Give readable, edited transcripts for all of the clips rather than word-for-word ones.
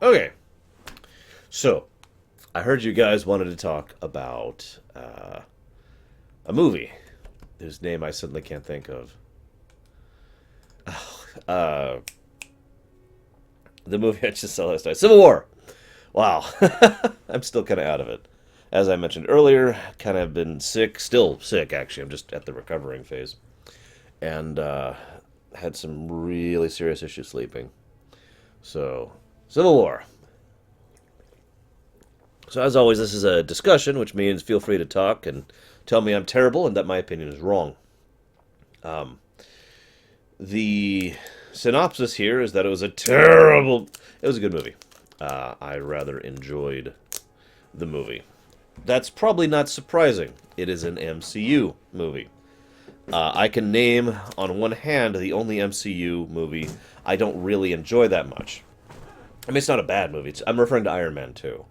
Okay, so I heard you guys wanted to talk about a movie whose name I suddenly can't think of. Uh, the movie I just saw last night, Civil War. Wow, I'm still kind of out of it. As I mentioned earlier, kind of been sick, still sick actually. I'm just at the recovering phase, and had some really serious issues sleeping. So, Civil War. So, as always, this is a discussion, which means feel free to talk and tell me I'm terrible and that my opinion is wrong. The synopsis here is that it was a good movie. I rather enjoyed the movie. That's probably not surprising. It is an MCU movie. I can name on one hand the only MCU movie I don't really enjoy that much. I mean, it's not a bad movie. I'm referring to Iron Man 2,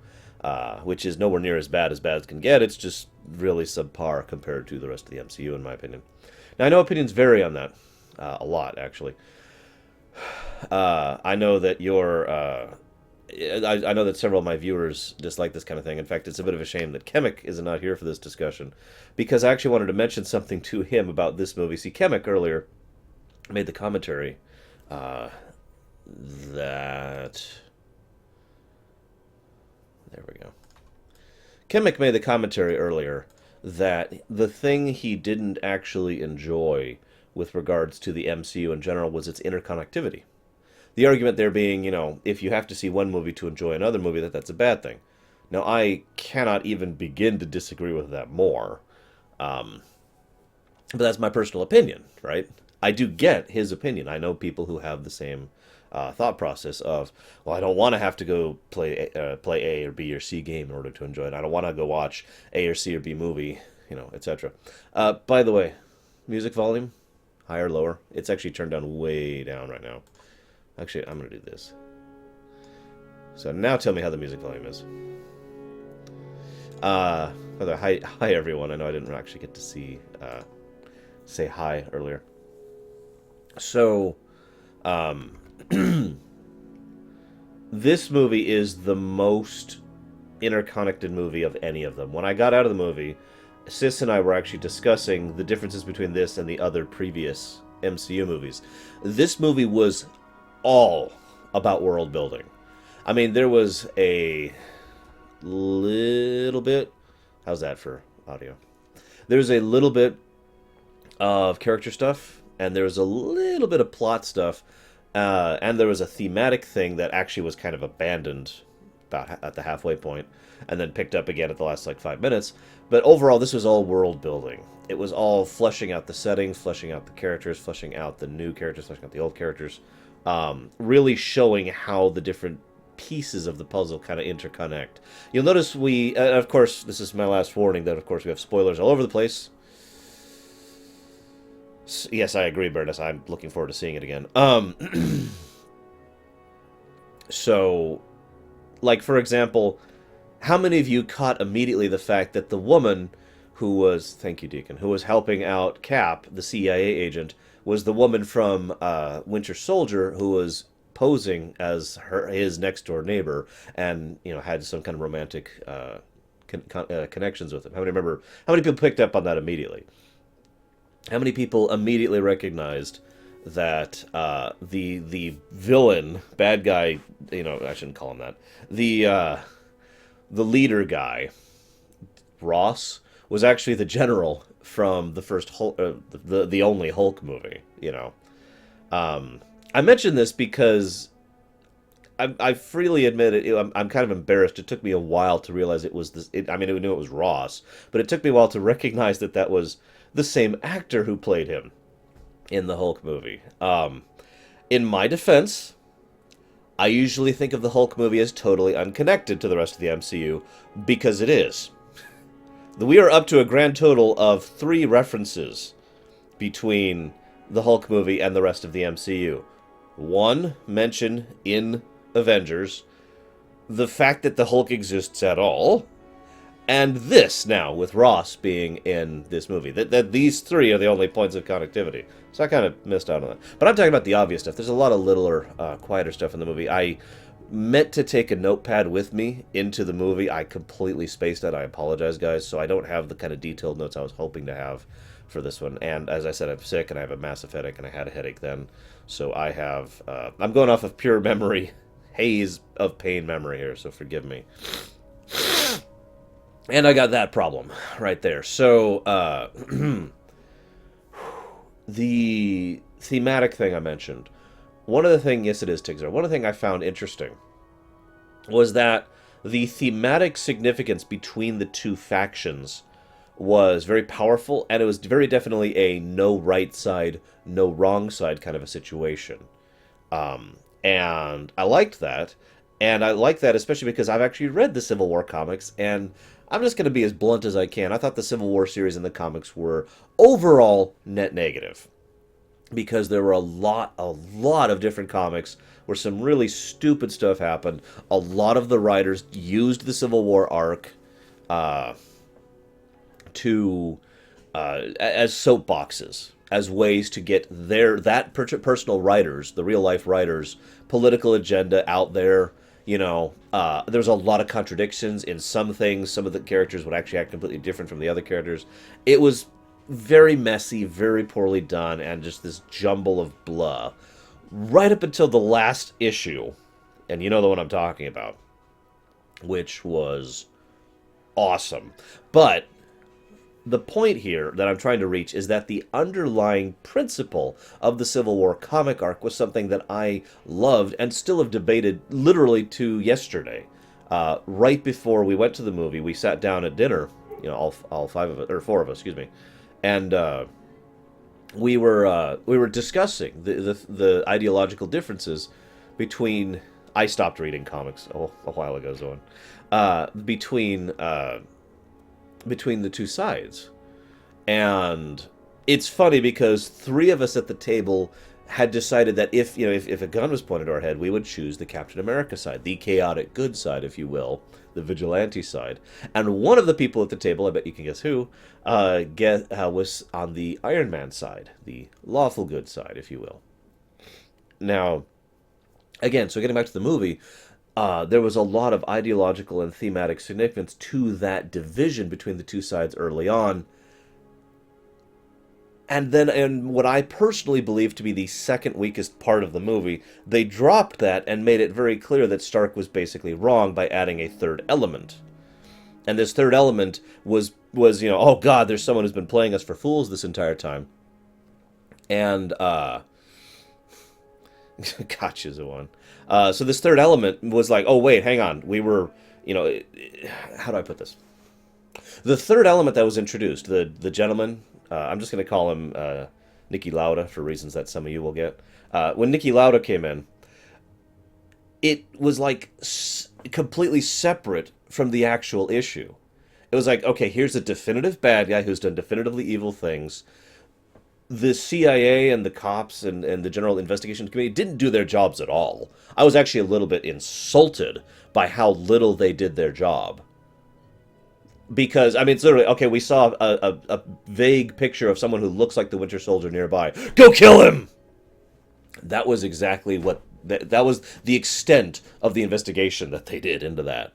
which is nowhere near as bad as can get. It's just really subpar compared to the rest of the MCU, in my opinion. Now, I know opinions vary on that a lot, actually. I know that I know that several of my viewers dislike this kind of thing. In fact, it's a bit of a shame that Kemek is not here for this discussion, because I actually wanted to mention something to him about this movie. See, Kemek earlier made the commentary uh, that... There we go. Kemek made the commentary earlier that the thing he didn't actually enjoy with regards to the MCU in general was its interconnectivity. The argument there being, if you have to see one movie to enjoy another movie, that's a bad thing. Now, I cannot even begin to disagree with that more. Um, but that's my personal opinion, right? I do get his opinion. I know people who have the same thought process of, well, I don't want to have to go play A or B or C game in order to enjoy it. I don't want to go watch A or C or B movie, etc. By the way, music volume, higher, lower? It's actually turned down way down right now. Actually, I'm going to do this. So now tell me how the music volume is. By the way, hi everyone. I know I didn't actually get to say hi earlier. So, um, this movie is the most interconnected movie of any of them. When I got out of the movie, Sis and I were actually discussing the differences between this and the other previous MCU movies. This movie was all about world building. I mean, there was a little bit... How's that for audio? There's a little bit of character stuff, and there was a little bit of plot stuff, and there was a thematic thing that actually was kind of abandoned about at the halfway point, and then picked up again at the last, 5 minutes. But overall, this was all world building. It was all fleshing out the settings, fleshing out the characters, fleshing out the new characters, fleshing out the old characters. Really showing how the different pieces of the puzzle kind of interconnect. You'll notice of course, this is my last warning, that of course we have spoilers all over the place. Yes, I agree, Bertus. I'm looking forward to seeing it again. So, for example, how many of you caught immediately the fact that the woman who was, thank you, Deacon, who was helping out Cap, the CIA agent, was the woman from Winter Soldier who was posing as his next door neighbor, and had some kind of romantic connections with him? How many people picked up on that immediately? How many people immediately recognized that the villain, bad guy, I shouldn't call him that, the leader guy, Ross, was actually the general from the first Hulk, the only Hulk movie, I mention this because I freely admit it. I'm kind of embarrassed. It took me a while to realize it was this. I mean, I knew it was Ross, but it took me a while to recognize that was the same actor who played him in the Hulk movie. In my defense, I usually think of the Hulk movie as totally unconnected to the rest of the MCU, because it is. We are up to a grand total of 3 references between the Hulk movie and the rest of the MCU. One mention in Avengers, the fact that the Hulk exists at all, and this now with Ross being in this movie. That these 3 are the only points of connectivity. So I kind of missed out on that. But I'm talking about the obvious stuff. There's a lot of littler, quieter stuff in the movie. I meant to take a notepad with me into the movie. I completely spaced that. I apologize, guys. So I don't have the kind of detailed notes I was hoping to have for this one. And as I said, I'm sick and I have a massive headache, and I had a headache then. So I have, I'm going off of pure memory, haze of pain memory here, so forgive me. And I got that problem right there. So, the thematic thing I mentioned, one of the things, yes it is, Tigzer, one of the things I found interesting was that the thematic significance between the two factions was very powerful, and it was very definitely a no right side, no wrong side kind of a situation. And I liked that, and I like that especially because I've actually read the Civil War comics, and I'm just going to be as blunt as I can. I thought the Civil War series in the comics were overall net negative, because there were a lot of different comics where some really stupid stuff happened. A lot of the writers used the Civil War arc uh, to as soapboxes, as ways to get personal writers, the real life writers, political agenda out there. There's a lot of contradictions in some things. Some of the characters would actually act completely different from the other characters. It was very messy, very poorly done, and just this jumble of blah. Right up until the last issue, and you know the one I'm talking about, which was awesome. But the point here that I'm trying to reach is that the underlying principle of the Civil War comic arc was something that I loved and still have debated literally to yesterday. Right before we went to the movie, we sat down at dinner, all five of us, or four of us, excuse me, and we were discussing the ideological differences between. I stopped reading comics a while ago, Zoan. Between the two sides. And it's funny because three of us at the table had decided that if a gun was pointed at our head, we would choose the Captain America side, the chaotic good side, if you will, the vigilante side. And one of the people at the table, I bet you can guess who, was on the Iron Man side, the lawful good side, if you will. Now, again, so getting back to the movie, there was a lot of ideological and thematic significance to that division between the two sides early on. And then, in what I personally believe to be the second weakest part of the movie, they dropped that and made it very clear that Stark was basically wrong by adding a third element. And this third element was oh god, there's someone who's been playing us for fools this entire time. And, gotcha, Zoan. So this third element was like, oh wait, hang on, we were, how do I put this? The third element that was introduced, the gentleman, I'm just going to call him Nicky Lauda for reasons that some of you will get. When Nicky Lauda came in, it was like completely separate from the actual issue. It was like, okay, here's a definitive bad guy who's done definitively evil things. The CIA and the cops and the General Investigation Committee didn't do their jobs at all. I was actually a little bit insulted by how little they did their job. Because, I mean, it's literally, okay, we saw a vague picture of someone who looks like the Winter Soldier nearby. Go kill him! That was exactly what, that was the extent of the investigation that they did into that.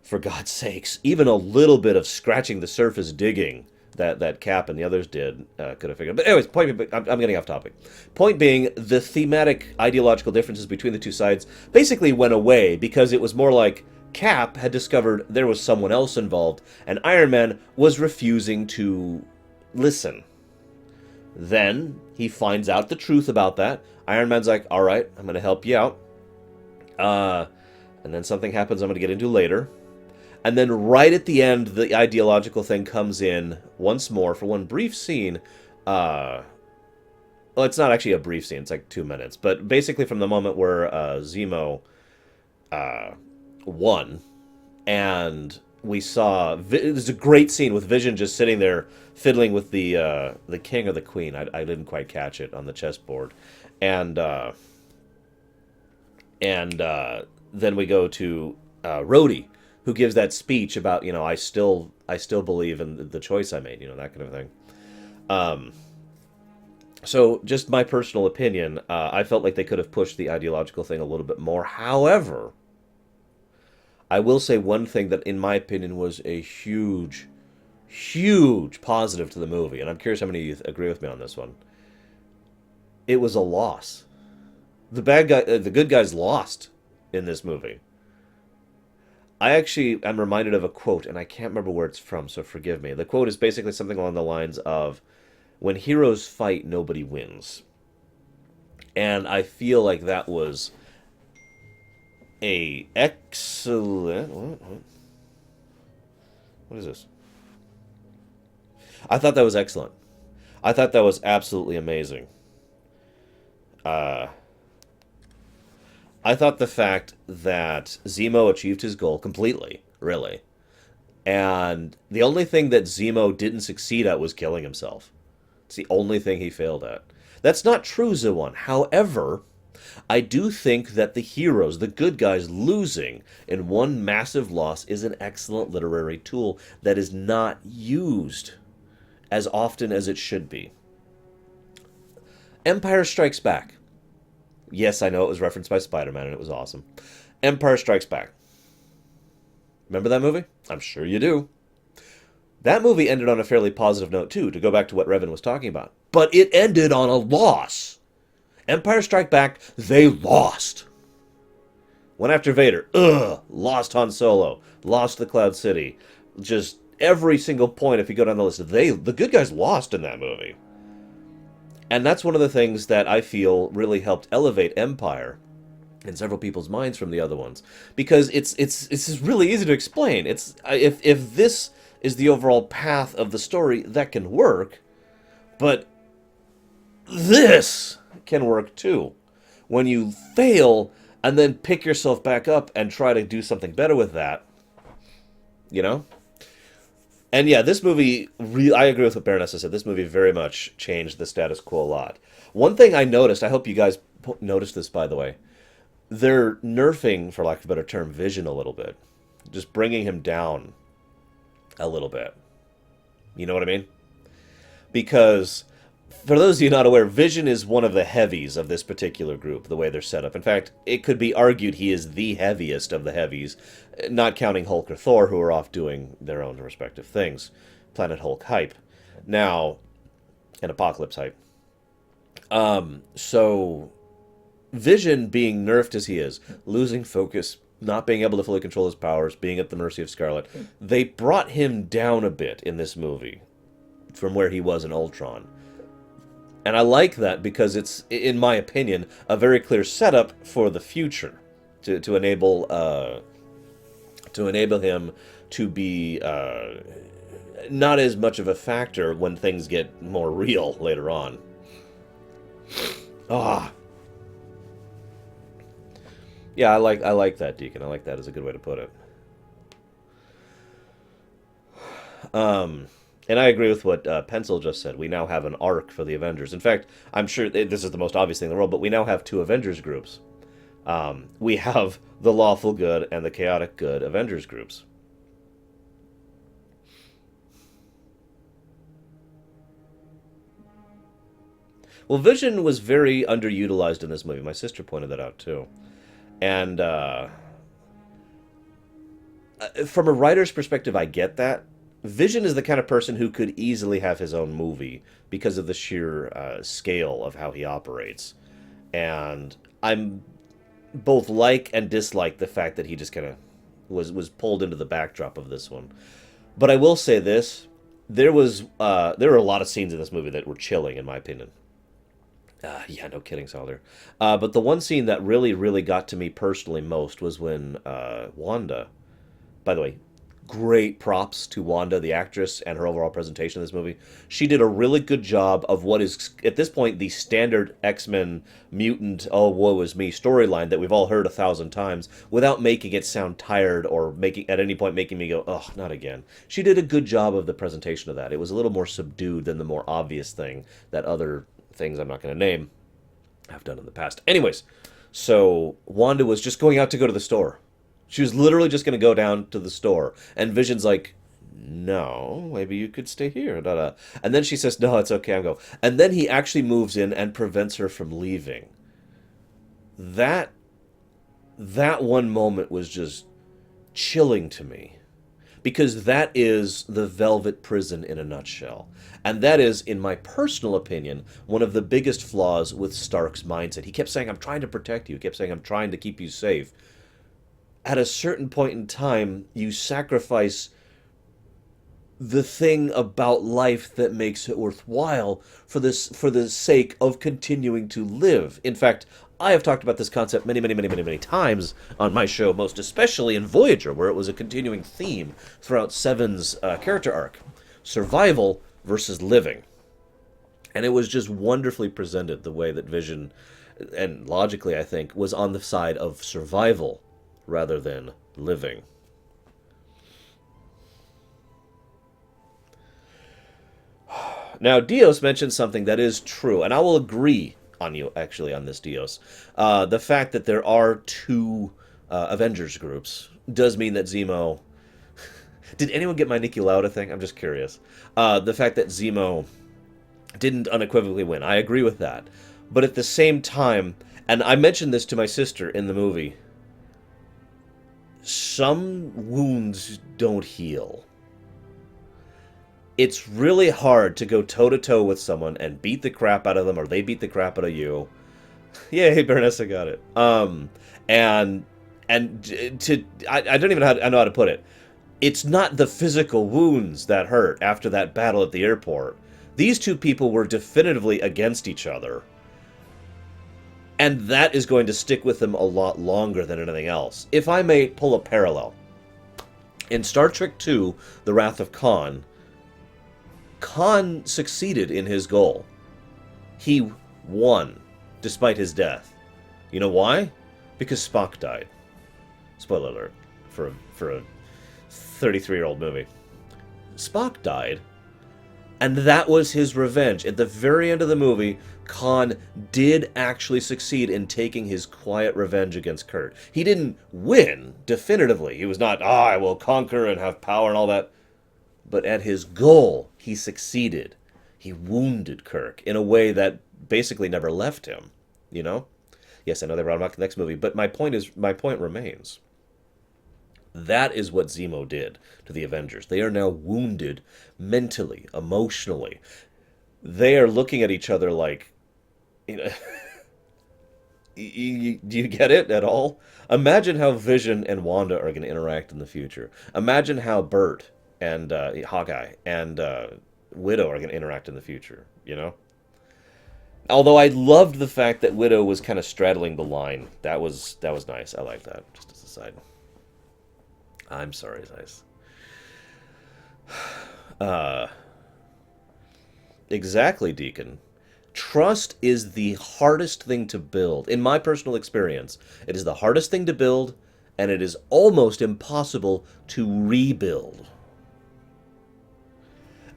For God's sakes, even a little bit of scratching the surface digging that Cap and the others did could have figured. But anyways, I'm getting off topic. Point being, the thematic ideological differences between the two sides basically went away because it was more like Cap had discovered there was someone else involved, and Iron Man was refusing to listen. Then he finds out the truth about that. Iron Man's like, all right, I'm going to help you out. And then something happens I'm going to get into later. And then right at the end, the ideological thing comes in once more for one brief scene. Well, it's not actually a brief scene. It's like 2 minutes. But basically from the moment where Zemo won, and we saw... There's a great scene with Vision just sitting there fiddling with the king or the queen. I didn't quite catch it on the chessboard. And then we go to Rhodey, who gives that speech about, I still believe in the choice I made, that kind of thing. So, just my personal opinion, I felt like they could have pushed the ideological thing a little bit more. However, I will say one thing that, in my opinion, was a huge, huge positive to the movie, and I'm curious how many of you agree with me on this one. It was a loss. The good guys lost in this movie. I actually am reminded of a quote, and I can't remember where it's from, so forgive me. The quote is basically something along the lines of, "When heroes fight, nobody wins." And I feel like that was a excellent. What is this? I thought that was excellent. I thought that was absolutely amazing. Uh, I thought the fact that Zemo achieved his goal completely, really, and the only thing that Zemo didn't succeed at was killing himself. It's the only thing he failed at. That's not true, Zawan. However, I do think that the heroes, the good guys, losing in one massive loss is an excellent literary tool that is not used as often as it should be. Empire Strikes Back. Yes, I know it was referenced by Spider Man and it was awesome. Empire Strikes Back. Remember that movie? I'm sure you do. That movie ended on a fairly positive note, too, to go back to what Revan was talking about. But it ended on a loss. Empire Strike Back, they lost. Went after Vader. Ugh. Lost Han Solo. Lost the Cloud City. Just every single point, if you go down the list, the good guys lost in that movie. And that's one of the things that I feel really helped elevate Empire in several people's minds from the other ones, because it's really easy to explain. It's if this is the overall path of the story, that can work, but this can work too. When you fail and then pick yourself back up and try to do something better with that, you know? And yeah, this movie, I agree with what Baronessa said. This movie very much changed the status quo a lot. One thing I noticed, I hope you guys noticed this, by the way, they're nerfing, for lack of a better term, Vision a little bit. Just bringing him down a little bit. You know what I mean? Because, for those of you not aware, Vision is one of the heavies of this particular group, the way they're set up. In fact, it could be argued he is the heaviest of the heavies, not counting Hulk or Thor, who are off doing their own respective things. Planet Hulk hype. Now, and Apocalypse hype. So, Vision being nerfed as he is, losing focus, not being able to fully control his powers, being at the mercy of Scarlet, they brought him down a bit in this movie from where he was in Ultron. And I like that because it's, in my opinion, a very clear setup for the future to enable him to be not as much of a factor when things get more real later on. Ah, yeah, I like that, Deacon. I like that as a good way to put it. And I agree with what Pencil just said. We now have an arc for the Avengers. In fact, I'm sure this is the most obvious thing in the world, but we now have two Avengers groups. We have the lawful good and the chaotic good Avengers groups. Well, Vision was very underutilized in this movie. My sister pointed that out too. And from a writer's perspective, I get that. Vision is the kind of person who could easily have his own movie because of the sheer scale of how he operates. And I'm both like and dislike the fact that he just kind of was pulled into the backdrop of this one. But I will say this: there were a lot of scenes in this movie that were chilling, in my opinion. Yeah, no kidding, Solder. But the one scene that really, really got to me personally most was when Wanda, by the way, great props to Wanda, the actress, and her overall presentation of this movie. She did a really good job of what is, at this point, the standard X-Men mutant, oh, woe is me storyline that we've all heard 1,000 times without making it sound tired or making at any point making me go, oh, not again. She did a good job of the presentation of that. It was a little more subdued than the more obvious thing that other things I'm not going to name have done in the past. Anyways, so Wanda was just going out to go to the store. She was literally just going to go down to the store. And Vision's like, no, maybe you could stay here. Da, da. And then she says, no, it's okay, I'll go. And then he actually moves in and prevents her from leaving. That that one moment was just chilling to me because that is the velvet prison in a nutshell. And that is, in my personal opinion, one of the biggest flaws with Stark's mindset. He kept saying, I'm trying to protect you. He kept saying, I'm trying to keep you safe. At a certain point in time, you sacrifice the thing about life that makes it worthwhile for the sake of continuing to live. In fact, I have talked about this concept many times on my show, most especially in Voyager, where it was a continuing theme throughout Seven's character arc: survival versus living. And it was just wonderfully presented the way that Vision, and logically, I think, was on the side of survival rather than living. Now, Dios mentioned something that is true, and I will agree on you, actually, on this, Dios. The fact that there are two Avengers groups does mean that Zemo... Did anyone get my Niki Lauda thing? I'm just curious. The fact that Zemo didn't unequivocally win, I agree with that. But at the same time, and I mentioned this to my sister in the movie, some wounds don't heal. It's really hard to go toe-to-toe with someone and beat the crap out of them, or they beat the crap out of you. Yay, Baronessa got it. And to I don't even know how to put it. It's not the physical wounds that hurt after that battle at the airport. These two people were definitively against each other. And that is going to stick with them a lot longer than anything else. If I may pull a parallel. In Star Trek II, The Wrath of Khan, Khan succeeded in his goal. He won, despite his death. You know why? Because Spock died. Spoiler alert for a 33-year-old movie. Spock died, and that was his revenge. At the very end of the movie, Khan did actually succeed in taking his quiet revenge against Kurt. He didn't win, definitively. He was not, I will conquer and have power and all that. But at his goal, he succeeded. He wounded Kirk in a way that basically never left him. You know? Yes, I know they brought him back to the next movie, but my point remains. That is what Zemo did to the Avengers. They are now wounded mentally, emotionally. They are looking at each other like, you know, do you get it at all? Imagine how Vision and Wanda are going to interact in the future. Imagine how Bert and Hawkeye and Widow are going to interact in the future, you know? Although I loved the fact that Widow was kind of straddling the line. That was nice. I like that, just as a side. I'm sorry, Zeiss. Exactly, Deacon. Trust is the hardest thing to build. In my personal experience, it is the hardest thing to build, and it is almost impossible to rebuild.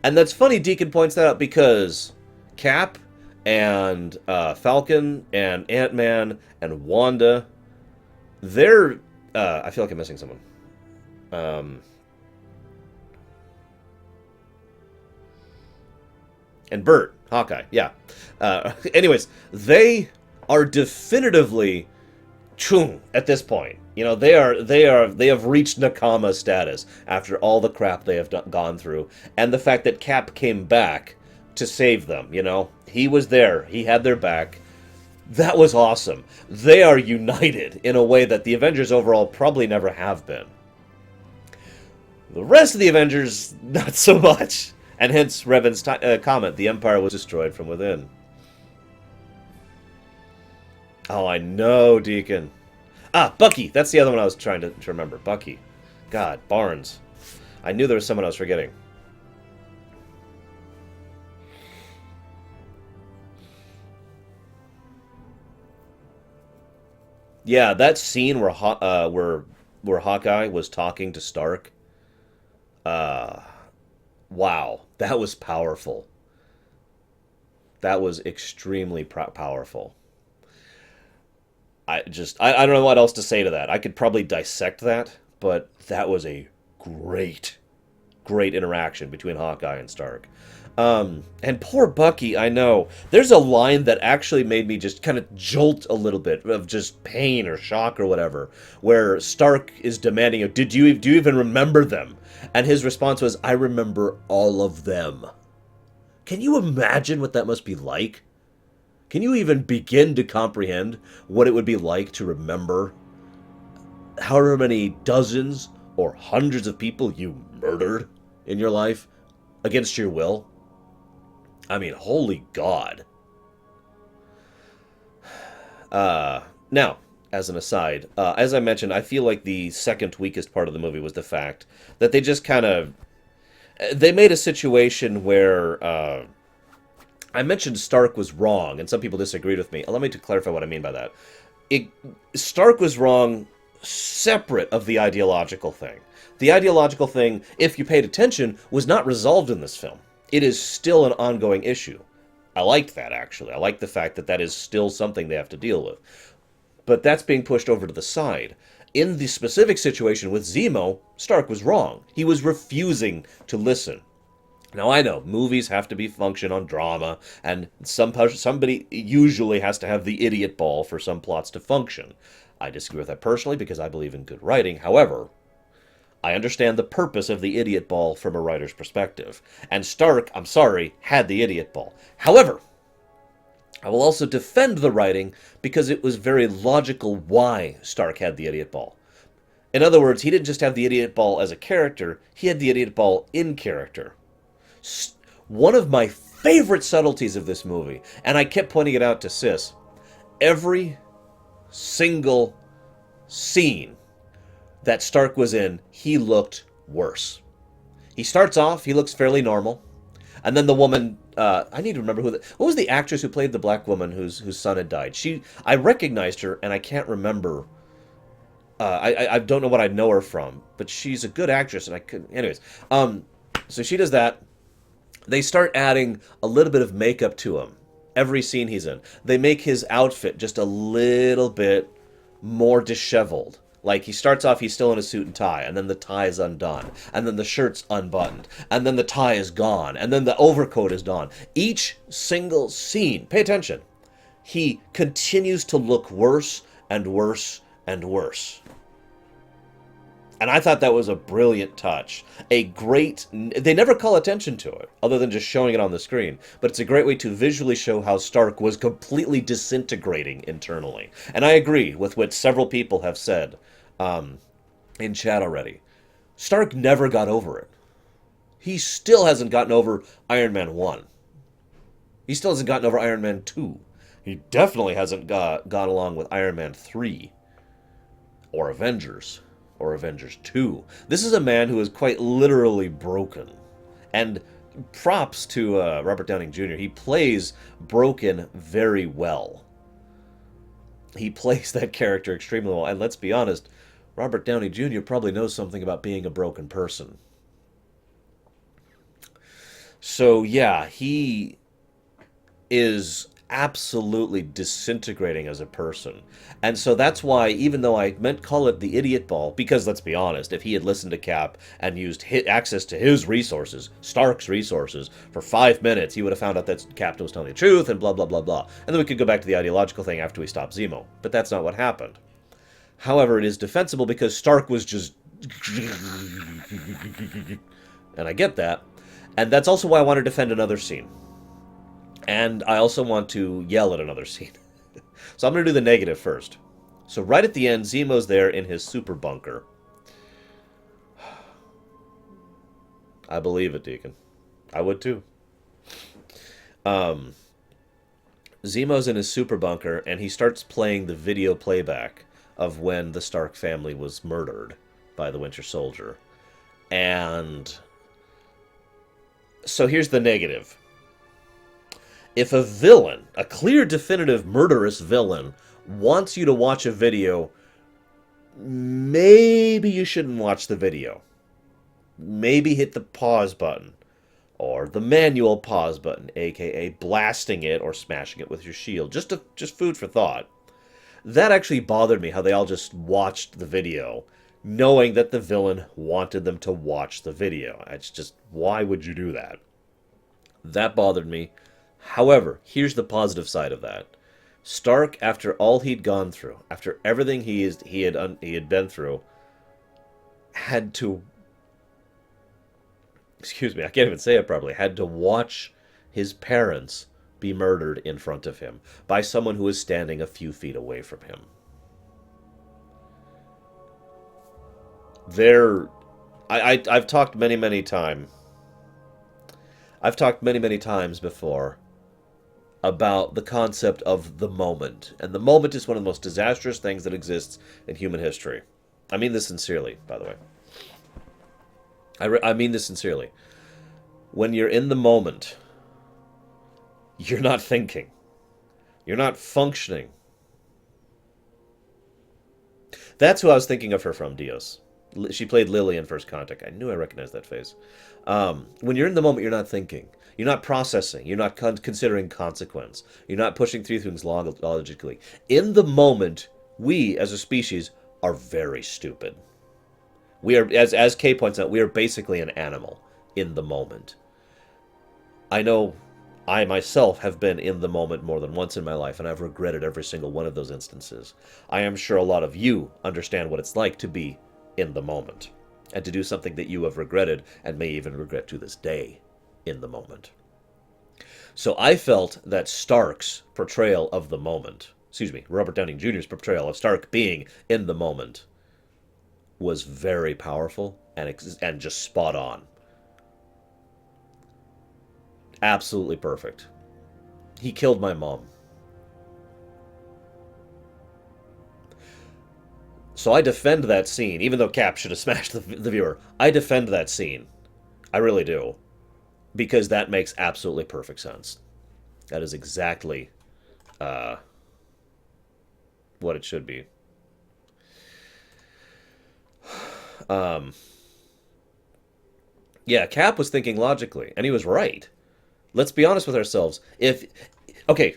And that's funny Deacon points that out, because Cap and Falcon and Ant-Man and Wanda, they're... I feel like I'm missing someone. And Bert, Hawkeye, yeah. Anyways, they are definitively chung at this point. You know, they have reached Nakama status after all the crap they have gone through, and the fact that Cap came back to save them. You know, he was there, he had their back. That was awesome. They are united in a way that the Avengers overall probably never have been. The rest of the Avengers, not so much. And hence Revan's comment, the Empire was destroyed from within. Oh, I know, Deacon. Ah, Bucky. That's the other one I was trying to remember. Bucky. God, Barnes. I knew there was someone I was forgetting. Yeah, that scene where Hawkeye was talking to Stark. Wow, that was powerful. That was extremely powerful. I don't know what else to say to that. I could probably dissect that, but that was a great great interaction between Hawkeye and Stark. And poor Bucky, I know. There's a line that actually made me just kind of jolt a little bit of just pain or shock or whatever, where Stark is demanding, do you even remember them? And his response was, I remember all of them. Can you imagine what that must be like? Can you even begin to comprehend what it would be like to remember however many dozens or hundreds of people you murdered in your life against your will? I mean, holy God. Now, as an aside, as I mentioned, I feel like the second weakest part of the movie was the fact that they just kind of... They made a situation where... I mentioned Stark was wrong, and some people disagreed with me. Let me clarify what I mean by that. Stark was wrong separate of the ideological thing. The ideological thing, if you paid attention, was not resolved in this film. It is still an ongoing issue. I liked that, actually. I like the fact that that is still something they have to deal with. But that's being pushed over to the side. In the specific situation with Zemo, Stark was wrong. He was refusing to listen. Now, I know, movies have to be function on drama, and somebody usually has to have the idiot ball for some plots to function. I disagree with that personally because I believe in good writing. However, I understand the purpose of the idiot ball from a writer's perspective. And Stark, I'm sorry, had the idiot ball. However, I will also defend the writing because it was very logical why Stark had the idiot ball. In other words, he didn't just have the idiot ball as a character, he had the idiot ball in character. One of my favorite subtleties of this movie, and I kept pointing it out to Sis, every single scene that Stark was in, he looked worse. He starts off, he looks fairly normal, and then the woman, I need to remember what was the actress who played the black woman whose son had died? I recognized her, and I can't remember. I don't know what I know her from, but she's a good actress, and I couldn't. Anyways, so she does that. They start adding a little bit of makeup to him every scene he's in. They make his outfit just a little bit more disheveled. Like, he starts off, he's still in a suit and tie, and then the tie is undone, and then the shirt's unbuttoned, and then the tie is gone, and then the overcoat is gone. Each single scene, pay attention, he continues to look worse and worse and worse. And I thought that was a brilliant touch. They never call attention to it, other than just showing it on the screen. But it's a great way to visually show how Stark was completely disintegrating internally. And I agree with what several people have said in chat already. Stark never got over it. He still hasn't gotten over Iron Man 1. He still hasn't gotten over Iron Man 2. He definitely hasn't gone along with Iron Man 3. Or Avengers 2. This is a man who is quite literally broken. And props to Robert Downey Jr. He plays broken very well. He plays that character extremely well. And let's be honest, Robert Downey Jr. probably knows something about being a broken person. So yeah, he is absolutely disintegrating as a person. And so that's why, even though I meant call it the idiot ball, because let's be honest, if he had listened to Cap and used access to his resources, Stark's resources, for 5 minutes, he would have found out that Cap was telling the truth and blah, blah, blah, blah. And then we could go back to the ideological thing after we stopped Zemo. But that's not what happened. However, it is defensible because Stark was just... And I get that. And that's also why I want to defend another scene. And I also want to yell at another scene. So I'm going to do the negative first. So right at the end, Zemo's there in his super bunker. I believe it, Deacon. I would too. Zemo's in his super bunker, and he starts playing the video playback of when the Stark family was murdered by the Winter Soldier. And so here's the negative. If a villain, a clear, definitive, murderous villain, wants you to watch a video, maybe you shouldn't watch the video. Maybe hit the pause button. Or the manual pause button, aka blasting it or smashing it with your shield. Just food for thought. That actually bothered me, how they all just watched the video knowing that the villain wanted them to watch the video. It's just, why would you do that? That bothered me. However, here's the positive side of that. Stark, after all he'd gone through, after everything he had been through, had to, excuse me, I can't even say it properly, had to watch his parents be murdered in front of him by someone who was standing a few feet away from him. There, I've talked many times. I've talked many times before about the concept of the moment, and the moment is one of the most disastrous things that exists in human history. I mean this sincerely, by the way. I mean this sincerely. When you're in the moment, you're not thinking. You're not functioning. That's who I was thinking of her from, Dios. She played Lily in First Contact. I knew I recognized that face. When you're in the moment, you're not thinking. You're not processing. You're not considering consequence. You're not pushing through things logically. In the moment, we, as a species, are very stupid. We are, as Kay points out, we are basically an animal in the moment. I know I myself have been in the moment more than once in my life, and I've regretted every single one of those instances. I am sure a lot of you understand what it's like to be in the moment, and to do something that you have regretted, and may even regret to this day, in the moment. So I felt that Stark's portrayal of the moment, Robert Downey Jr.'s portrayal of Stark being in the moment, was very powerful and just spot on. Absolutely perfect. He killed my mom. So I defend that scene, even though Cap should have smashed the viewer. I defend that scene. I really do. Because that makes absolutely perfect sense. That is exactly what it should be. Yeah, Cap was thinking logically, and he was right. Let's be honest with ourselves. Okay,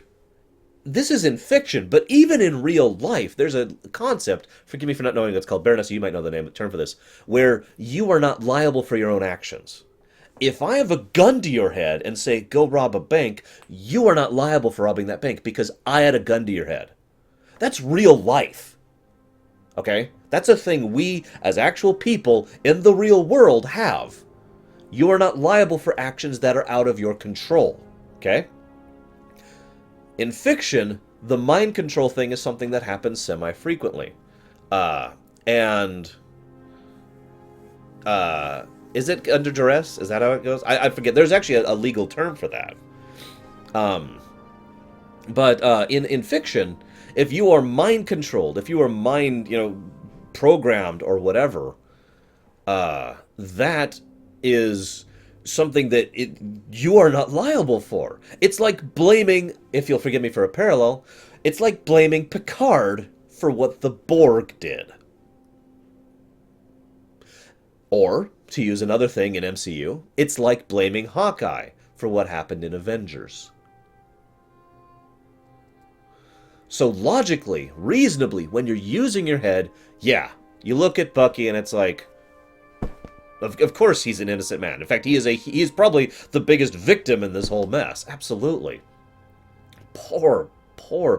this is in fiction, but even in real life, there's a concept, forgive me for not knowing it's called Baroness, you might know the term for this, where you are not liable for your own actions. If I have a gun to your head and say, go rob a bank, you are not liable for robbing that bank because I had a gun to your head. That's real life. Okay? That's a thing we, as actual people in the real world, have. You are not liable for actions that are out of your control. Okay? In fiction, the mind control thing is something that happens semi-frequently. Is it under duress? Is that how it goes? I forget. There's actually a legal term for that. But in fiction, if you are mind controlled, if you are mind, programmed or whatever, that is something that you are not liable for. It's like blaming, if you'll forgive me for a parallel, it's like blaming Picard for what the Borg did. Or, to use another thing in MCU, it's like blaming Hawkeye for what happened in Avengers. So logically, reasonably, when you're using your head, yeah, you look at Bucky and it's like, of course he's an innocent man. In fact, he is probably the biggest victim in this whole mess. Absolutely. Poor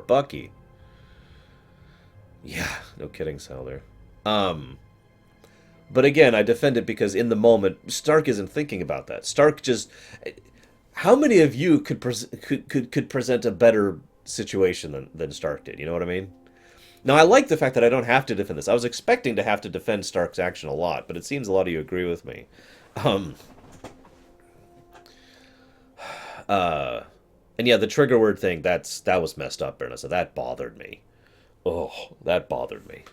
Bucky. Yeah, no kidding, Souther. But again, I defend it because in the moment, Stark isn't thinking about that. Stark just... How many of you could present a better situation than Stark did? You know what I mean? Now, I like the fact that I don't have to defend this. I was expecting to have to defend Stark's action a lot, but it seems a lot of you agree with me. And yeah, the trigger word thing, that was messed up, Berna, so that bothered me. Oh, that bothered me.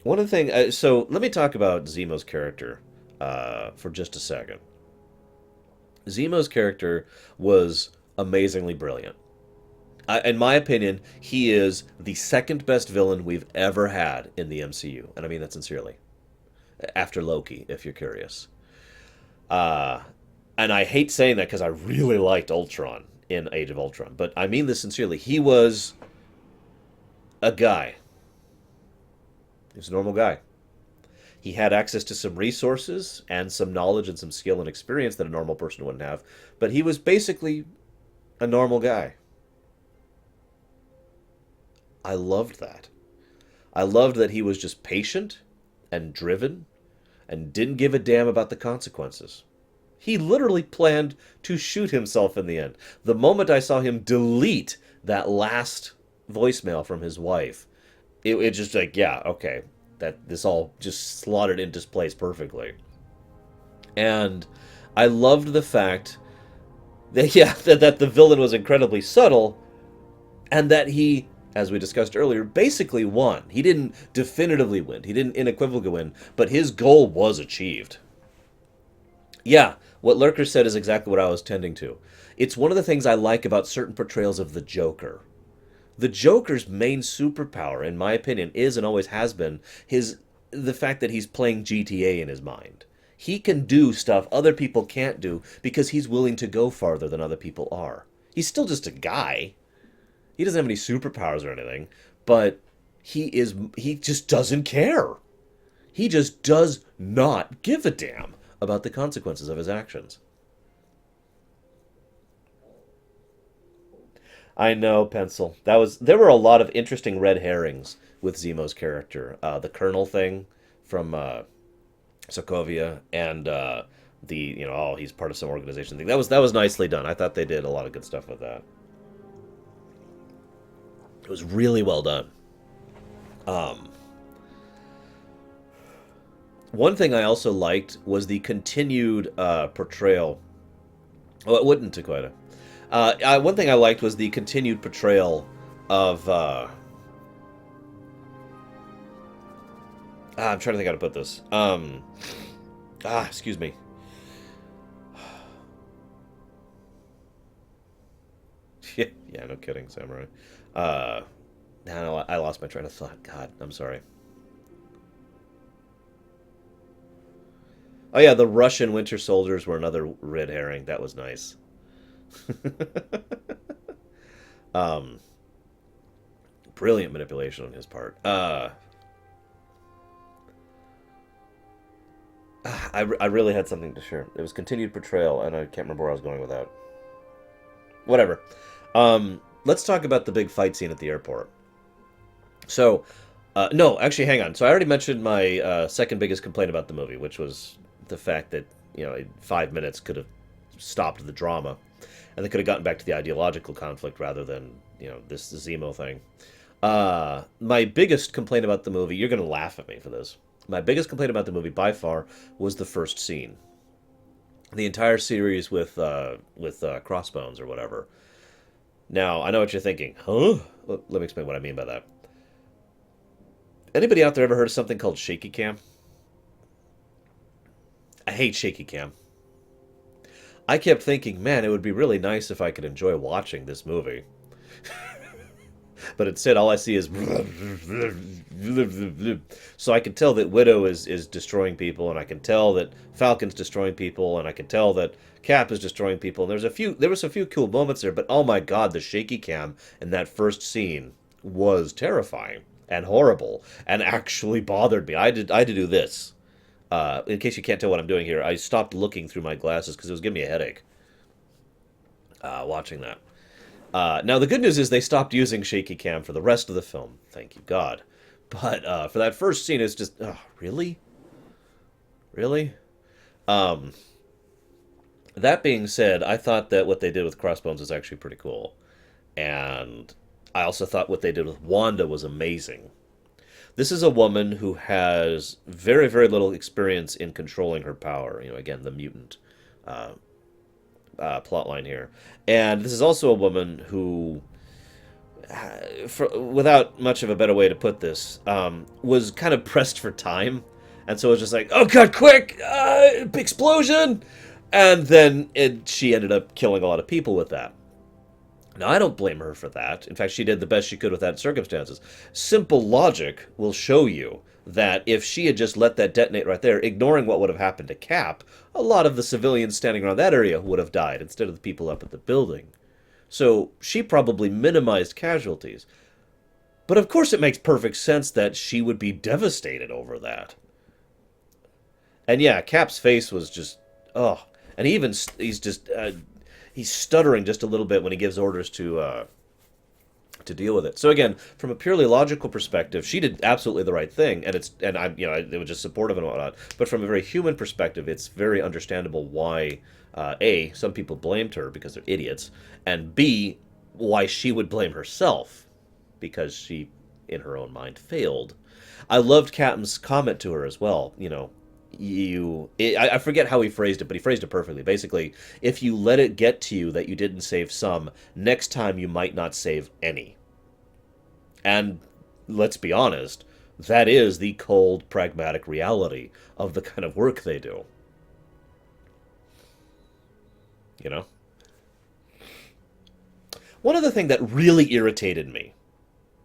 One of the things... so, let me talk about Zemo's character for just a second. Zemo's character was amazingly brilliant. In my opinion, he is the second best villain we've ever had in the MCU. And I mean that sincerely. After Loki, if you're curious. And I hate saying that because I really liked Ultron in Age of Ultron. But I mean this sincerely. He was a guy. He was a normal guy. He had access to some resources and some knowledge and some skill and experience that a normal person wouldn't have, but he was basically a normal guy. I loved that. I loved that he was just patient and driven and didn't give a damn about the consequences. He literally planned to shoot himself in the end. The moment I saw him delete that last voicemail from his wife, it just like, yeah, okay, that this all just slotted into place perfectly. And I loved the fact that, yeah, that the villain was incredibly subtle, and that he, as we discussed earlier, basically won. He didn't definitively win. He didn't unequivocally win, but his goal was achieved. Yeah, what Lurker said is exactly what I was tending to. It's one of the things I like about certain portrayals of the Joker. The Joker's main superpower, in my opinion, is and always has been the fact that he's playing GTA in his mind. He can do stuff other people can't do because he's willing to go farther than other people are. He's still just a guy. He doesn't have any superpowers or anything, but he just doesn't care. He just does not give a damn about the consequences of his actions. I know, Pencil. There were a lot of interesting red herrings with Zemo's character. The Colonel thing from Sokovia, and the oh, he's part of some organization thing. That was nicely done. I thought they did a lot of good stuff with that. It was really well done. Um, One thing I also liked was the continued portrayal. Well, it wouldn't, Taquita. One thing I liked was the continued portrayal of. I'm trying to think how to put this. Excuse me. Yeah, no kidding, Samurai. No, I lost my train of thought. God, I'm sorry. Oh yeah, the Russian Winter Soldiers were another red herring. That was nice. um, Brilliant manipulation on his part. I really had something to share. It was continued portrayal, and I can't remember where I was going with that. Whatever. Let's talk about the big fight scene at the airport. So, no, actually, hang on. So I already mentioned my second biggest complaint about the movie, which was the fact that, in 5 minutes could have stopped the drama, and they could have gotten back to the ideological conflict rather than, this Zemo thing. My biggest complaint about the movie, you're going to laugh at me for this. My biggest complaint about the movie, by far, was the first scene. The entire series with Crossbones or whatever. Now, I know what you're thinking. Huh? Let me explain what I mean by that. Anybody out there ever heard of something called shaky cam? I hate shaky cam. I kept thinking, man, it would be really nice if I could enjoy watching this movie. But instead, all I see is... So I can tell that Widow is destroying people, and I can tell that Falcon's destroying people, and I can tell that Cap is destroying people. And there was a few cool moments there, but oh my god, the shaky cam in that first scene was terrifying and horrible, and actually bothered me. I had to do this. In case you can't tell what I'm doing here, I stopped looking through my glasses because it was giving me a headache watching that. Now, the good news is they stopped using shaky cam for the rest of the film. Thank you, God. But for that first scene, it's just, really? Really? That being said, I thought that what they did with Crossbones was actually pretty cool. And I also thought what they did with Wanda was amazing. This is a woman who has very, very little experience in controlling her power. Again, the mutant plotline here. And this is also a woman who, without much of a better way to put this, was kind of pressed for time. And so it was just like, oh god, quick! Explosion! And then she ended up killing a lot of people with that. Now, I don't blame her for that. In fact, she did the best she could with that circumstances. Simple logic will show you that if she had just let that detonate right there, ignoring what would have happened to Cap, a lot of the civilians standing around that area would have died instead of the people up at the building. So she probably minimized casualties. But of course, it makes perfect sense that she would be devastated over that. And yeah, Cap's face was just, oh, and he's just he's stuttering just a little bit when he gives orders to deal with it. So again, from a purely logical perspective, she did absolutely the right thing, and I'm it was just supportive and whatnot. But from a very human perspective, it's very understandable why a some people blamed her because they're idiots, and b why she would blame herself because she, in her own mind, failed. I loved Captain's comment to her as well. I forget how he phrased it, but he phrased it perfectly. Basically, if you let it get to you that you didn't save some, next time you might not save any. And let's be honest, that is the cold, pragmatic reality of the kind of work they do. You know? One other thing that really irritated me,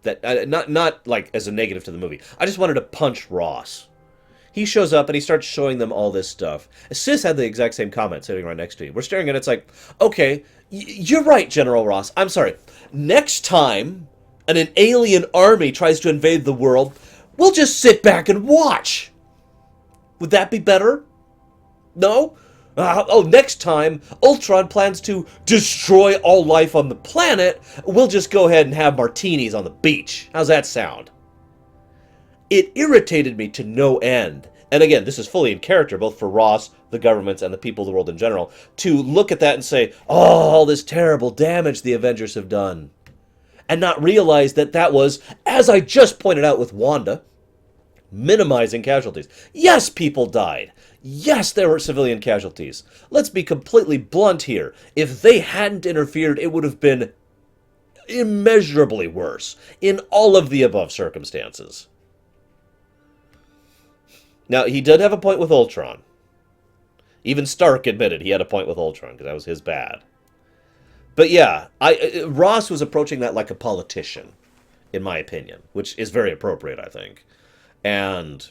that not like as a negative to the movie, I just wanted to punch Ross. He shows up and he starts showing them all this stuff. Sis had the exact same comment sitting right next to you. We're staring at it, it's like, okay, you're right, General Ross. I'm sorry. Next time an alien army tries to invade the world, we'll just sit back and watch. Would that be better? No? Next time Ultron plans to destroy all life on the planet, we'll just go ahead and have martinis on the beach. How's that sound? It irritated me to no end. And again, this is fully in character, both for Ross, the governments, and the people of the world in general, to look at that and say, oh, all this terrible damage the Avengers have done. And not realize that that was, as I just pointed out with Wanda, minimizing casualties. Yes, people died. Yes, there were civilian casualties. Let's be completely blunt here. If they hadn't interfered, it would have been immeasurably worse in all of the above circumstances. Now, he did have a point with Ultron. Even Stark admitted he had a point with Ultron, because that was his bad. But yeah, Ross was approaching that like a politician, in my opinion, which is very appropriate, I think. And,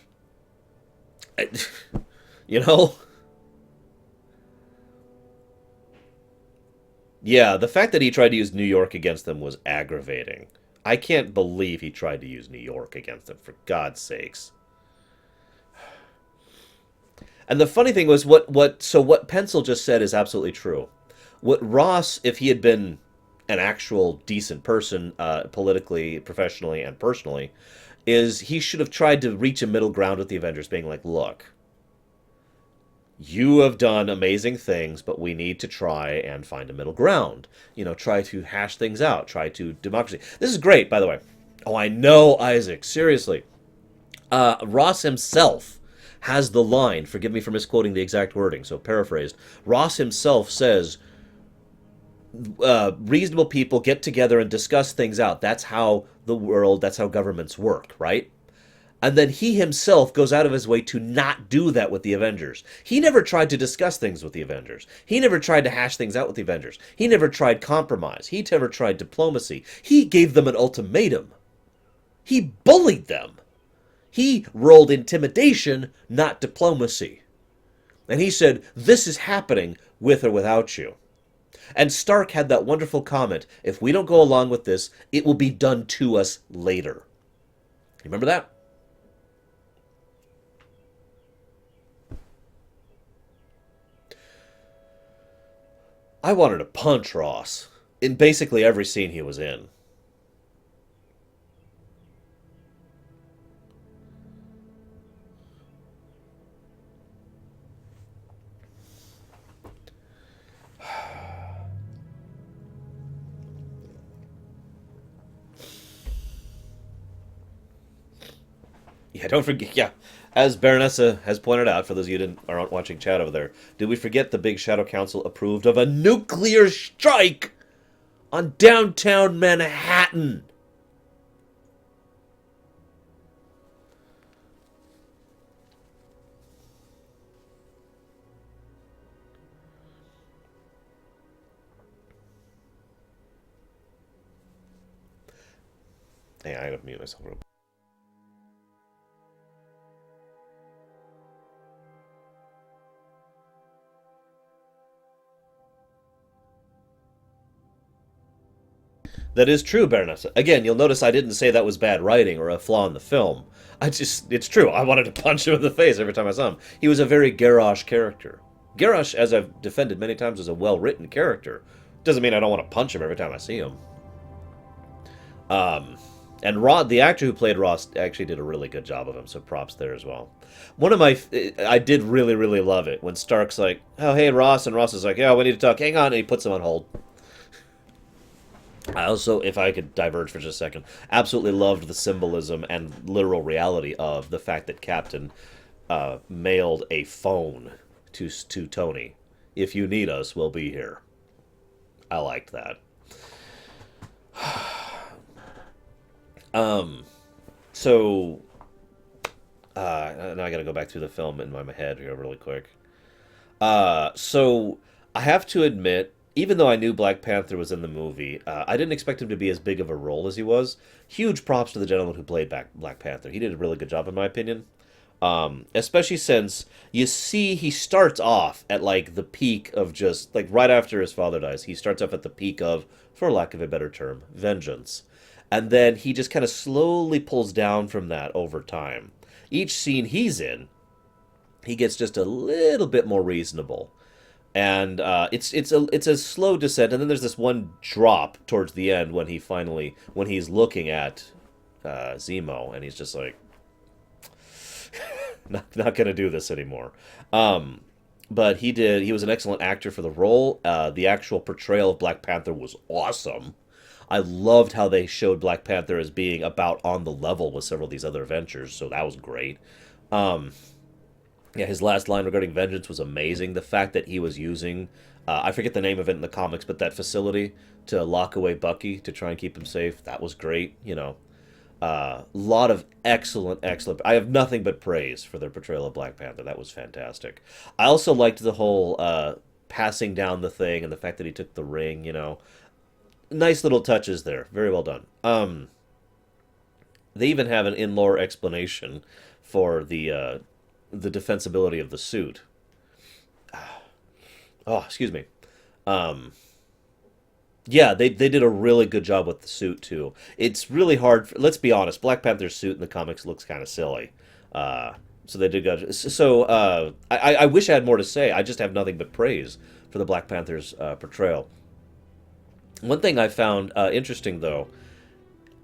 you know, yeah, the fact that he tried to use New York against them was aggravating. I can't believe he tried to use New York against them, for God's sakes. And the funny thing was, what Pencil just said is absolutely true. What Ross, if he had been an actual decent person, politically, professionally, and personally, is he should have tried to reach a middle ground with the Avengers, being like, look, you have done amazing things, but we need to try and find a middle ground. Try to hash things out, try to democracy. This is great, by the way. Oh, I know, Isaac, seriously. Ross himself has the line, forgive me for misquoting the exact wording, so paraphrased. Ross himself says, reasonable people get together and discuss things out. That's how that's how governments work, right? And then he himself goes out of his way to not do that with the Avengers. He never tried to discuss things with the Avengers. He never tried to hash things out with the Avengers. He never tried compromise. He never tried diplomacy. He gave them an ultimatum. He bullied them. He rolled intimidation, not diplomacy. And he said, this is happening with or without you. And Stark had that wonderful comment, if we don't go along with this, it will be done to us later. You remember that? I wanted to punch Ross in basically every scene he was in. Yeah, don't forget. Yeah, as Baronessa has pointed out, for those of you who aren't watching chat over there, did we forget the big Shadow Council approved of a nuclear strike on downtown Manhattan? Hey, I gotta mute myself real quick. That is true, Baroness. Again, you'll notice I didn't say that was bad writing or a flaw in the film. It's true. I wanted to punch him in the face every time I saw him. He was a very Garrosh character. Garrosh, as I've defended many times, is a well-written character. Doesn't mean I don't want to punch him every time I see him. Um, and Rod, the actor who played Ross, actually did a really good job of him, so props there as well. One of my, I did really, really love it when Stark's like, "Oh, hey, Ross," and Ross is like, "Yeah, we need to talk. Hang on," and he puts him on hold. I also, if I could diverge for just a second, absolutely loved the symbolism and literal reality of the fact that Captain mailed a phone to Tony. If you need us, we'll be here. I liked that. Um, so now I got to go back through the film in my head here really quick. So I have to admit, even though I knew Black Panther was in the movie, I didn't expect him to be as big of a role as he was. Huge props to the gentleman who played Black Panther. He did a really good job, in my opinion. Especially since you see he starts off at like the peak of just like right after his father dies. He starts off at the peak of, for lack of a better term, vengeance. And then he just kind of slowly pulls down from that over time. Each scene he's in, he gets just a little bit more reasonable, and it's a slow descent. And then there's this one drop towards the end when when he's looking at Zemo, and he's just like, not gonna do this anymore. But he was an excellent actor for the role. The actual portrayal of Black Panther was awesome. I loved how they showed Black Panther as being about on the level with several of these other Avengers, so that was great. Um, yeah, his last line regarding vengeance was amazing. The fact that he was using, I forget the name of it in the comics, but that facility to lock away Bucky to try and keep him safe, that was great. Lot of excellent. I have nothing but praise for their portrayal of Black Panther. That was fantastic. I also liked the whole passing down the thing and the fact that he took the ring. Nice little touches there. Very well done. They even have an in-lore explanation for the defensibility of the suit. Oh, excuse me. Um, yeah, they did a really good job with the suit too. It's really hard. Let's be honest. Black Panther's suit in the comics looks kind of silly. So they did good. So I wish I had more to say. I just have nothing but praise for the Black Panther's portrayal. One thing I found interesting, though,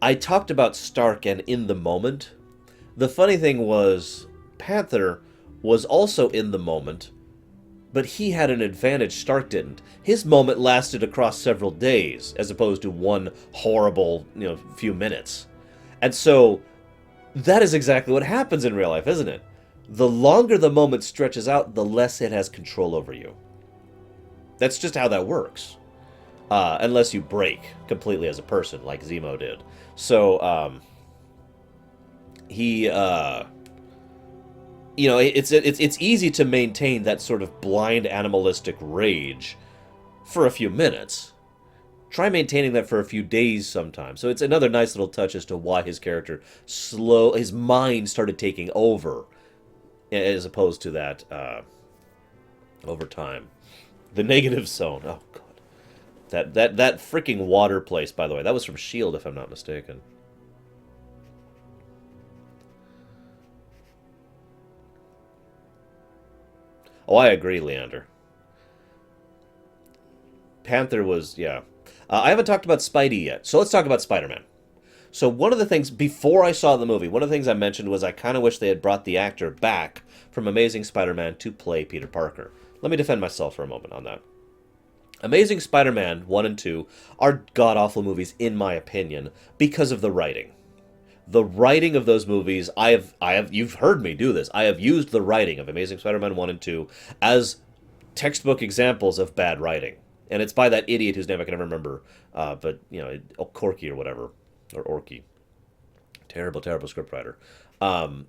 I talked about Stark and in the moment. The funny thing was, Panther was also in the moment, but he had an advantage Stark didn't. His moment lasted across several days, as opposed to one horrible, few minutes. And so, that is exactly what happens in real life, isn't it? The longer the moment stretches out, the less it has control over you. That's just how that works. Unless you break completely as a person, like Zemo did. So, he, it's easy to maintain that sort of blind animalistic rage for a few minutes. Try maintaining that for a few days sometimes. So it's another nice little touch as to why his mind started taking over, as opposed to that over time. The negative zone. Oh god. That freaking water place, by the way, that was from S.H.I.E.L.D., if I'm not mistaken. Oh, I agree, Leander. Panther was, yeah. I haven't talked about Spidey yet, so let's talk about Spider-Man. So one of the things, before I saw the movie, one of the things I mentioned was I kind of wish they had brought the actor back from Amazing Spider-Man to play Peter Parker. Let me defend myself for a moment on that. Amazing Spider-Man 1 and 2 are god-awful movies, in my opinion, because of the writing. The writing of those movies, you've heard me do this. I have used the writing of Amazing Spider-Man 1 and 2 as textbook examples of bad writing. And it's by that idiot whose name I can never remember, but, Corky or whatever, or Orky. Terrible scriptwriter.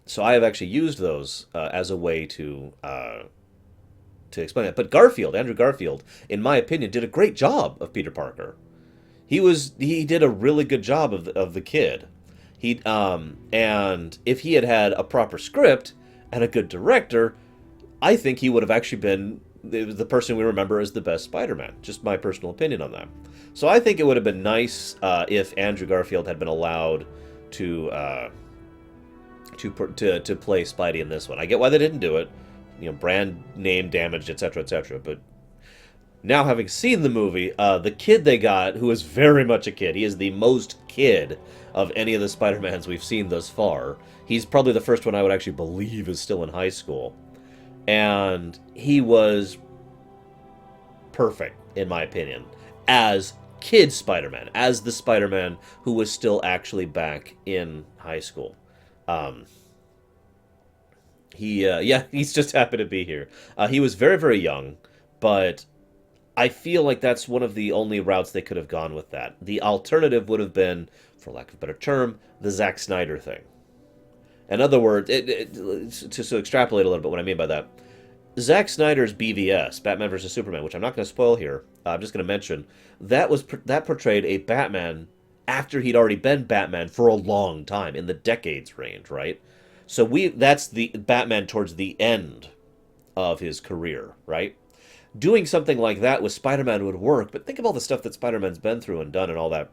So I have actually used those as a way to explain that. But Andrew Garfield, in my opinion, did a great job of Peter Parker. He did a really good job of the kid. And if he had had a proper script and a good director, I think he would have actually been the person we remember as the best Spider-Man. Just my personal opinion on that. So I think it would have been nice if Andrew Garfield had been allowed to to play Spidey in this one. I get why they didn't do it, brand name damaged, etc., etc. But now, having seen the movie, the kid they got, who is very much a kid, he is the most kid of any of the Spider-Mans we've seen thus far. He's probably the first one I would actually believe is still in high school. And he was perfect, in my opinion, as kid Spider-Man, as the Spider-Man who was still actually back in high school. Um, yeah, he's just happy to be here. He was very, very young, but I feel like that's one of the only routes they could have gone with that. The alternative would have been, for lack of a better term, the Zack Snyder thing. In other words, to extrapolate a little bit what I mean by that, Zack Snyder's BVS, Batman vs. Superman, which I'm not going to spoil here, I'm just going to mention, that portrayed a Batman after he'd already been Batman for a long time, in the decades range, right? So that's the Batman towards the end of his career, right? Doing something like that with Spider-Man would work, but think of all the stuff that Spider-Man's been through and done and all that.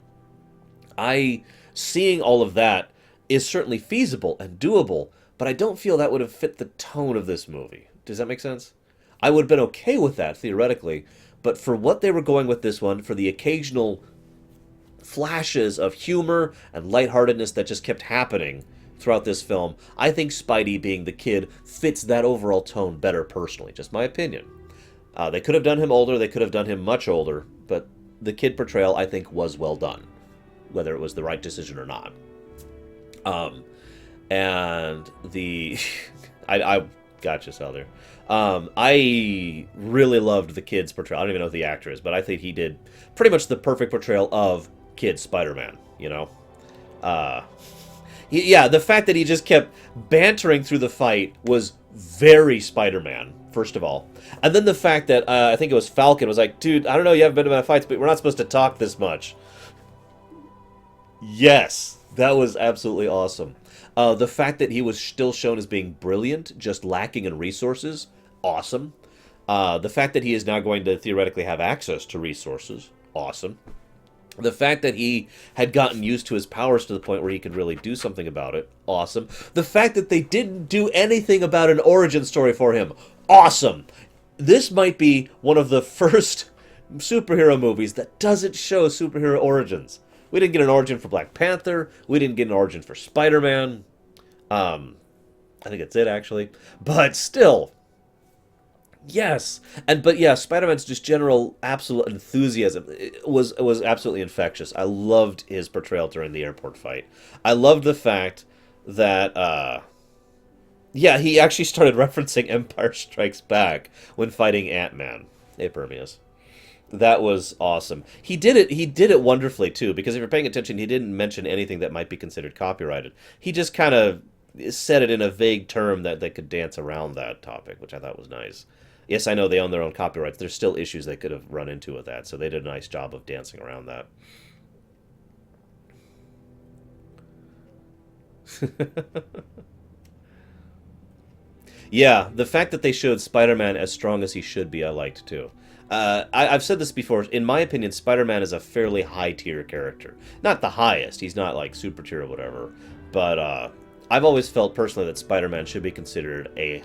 Seeing all of that is certainly feasible and doable, but I don't feel that would have fit the tone of this movie. Does that make sense? I would have been okay with that, theoretically, but for what they were going with this one, for the occasional flashes of humor and lightheartedness that just kept happening throughout this film, I think Spidey being the kid fits that overall tone better personally. Just my opinion. They could have done him older, they could have done him much older, but the kid portrayal, I think, was well done, whether it was the right decision or not. And the... I gotcha, Selder. I really loved the kid's portrayal. I don't even know who the actor is, but I think he did pretty much the perfect portrayal of kid Spider-Man, yeah, the fact that he just kept bantering through the fight was very Spider-Man, first of all. And then the fact that, I think it was Falcon, was like, dude, I don't know, you haven't been to my fights, but we're not supposed to talk this much. Yes, that was absolutely awesome. The fact that he was still shown as being brilliant, just lacking in resources, awesome. The fact that he is now going to theoretically have access to resources, awesome. The fact that he had gotten used to his powers to the point where he could really do something about it, awesome. The fact that they didn't do anything about an origin story for him, awesome. This might be one of the first superhero movies that doesn't show superhero origins. We didn't get an origin for Black Panther. We didn't get an origin for Spider-Man. I think that's it, actually. But still, yes. But yeah, Spider-Man's just general absolute enthusiasm was absolutely infectious. I loved his portrayal during the airport fight. I loved the fact that, yeah, he actually started referencing Empire Strikes Back when fighting Ant-Man. Hey, Permeus. That was awesome. He did it wonderfully, too, because if you're paying attention, he didn't mention anything that might be considered copyrighted. He just kind of said it in a vague term that they could dance around that topic, which I thought was nice. Yes, I know they own their own copyrights. There's still issues they could have run into with that, so they did a nice job of dancing around that. Yeah, the fact that they showed Spider-Man as strong as he should be, I liked, too. I've said this before. In my opinion, Spider-Man is a fairly high-tier character. Not the highest. He's not, like, super tier or whatever. But I've always felt, personally, that Spider-Man should be considered a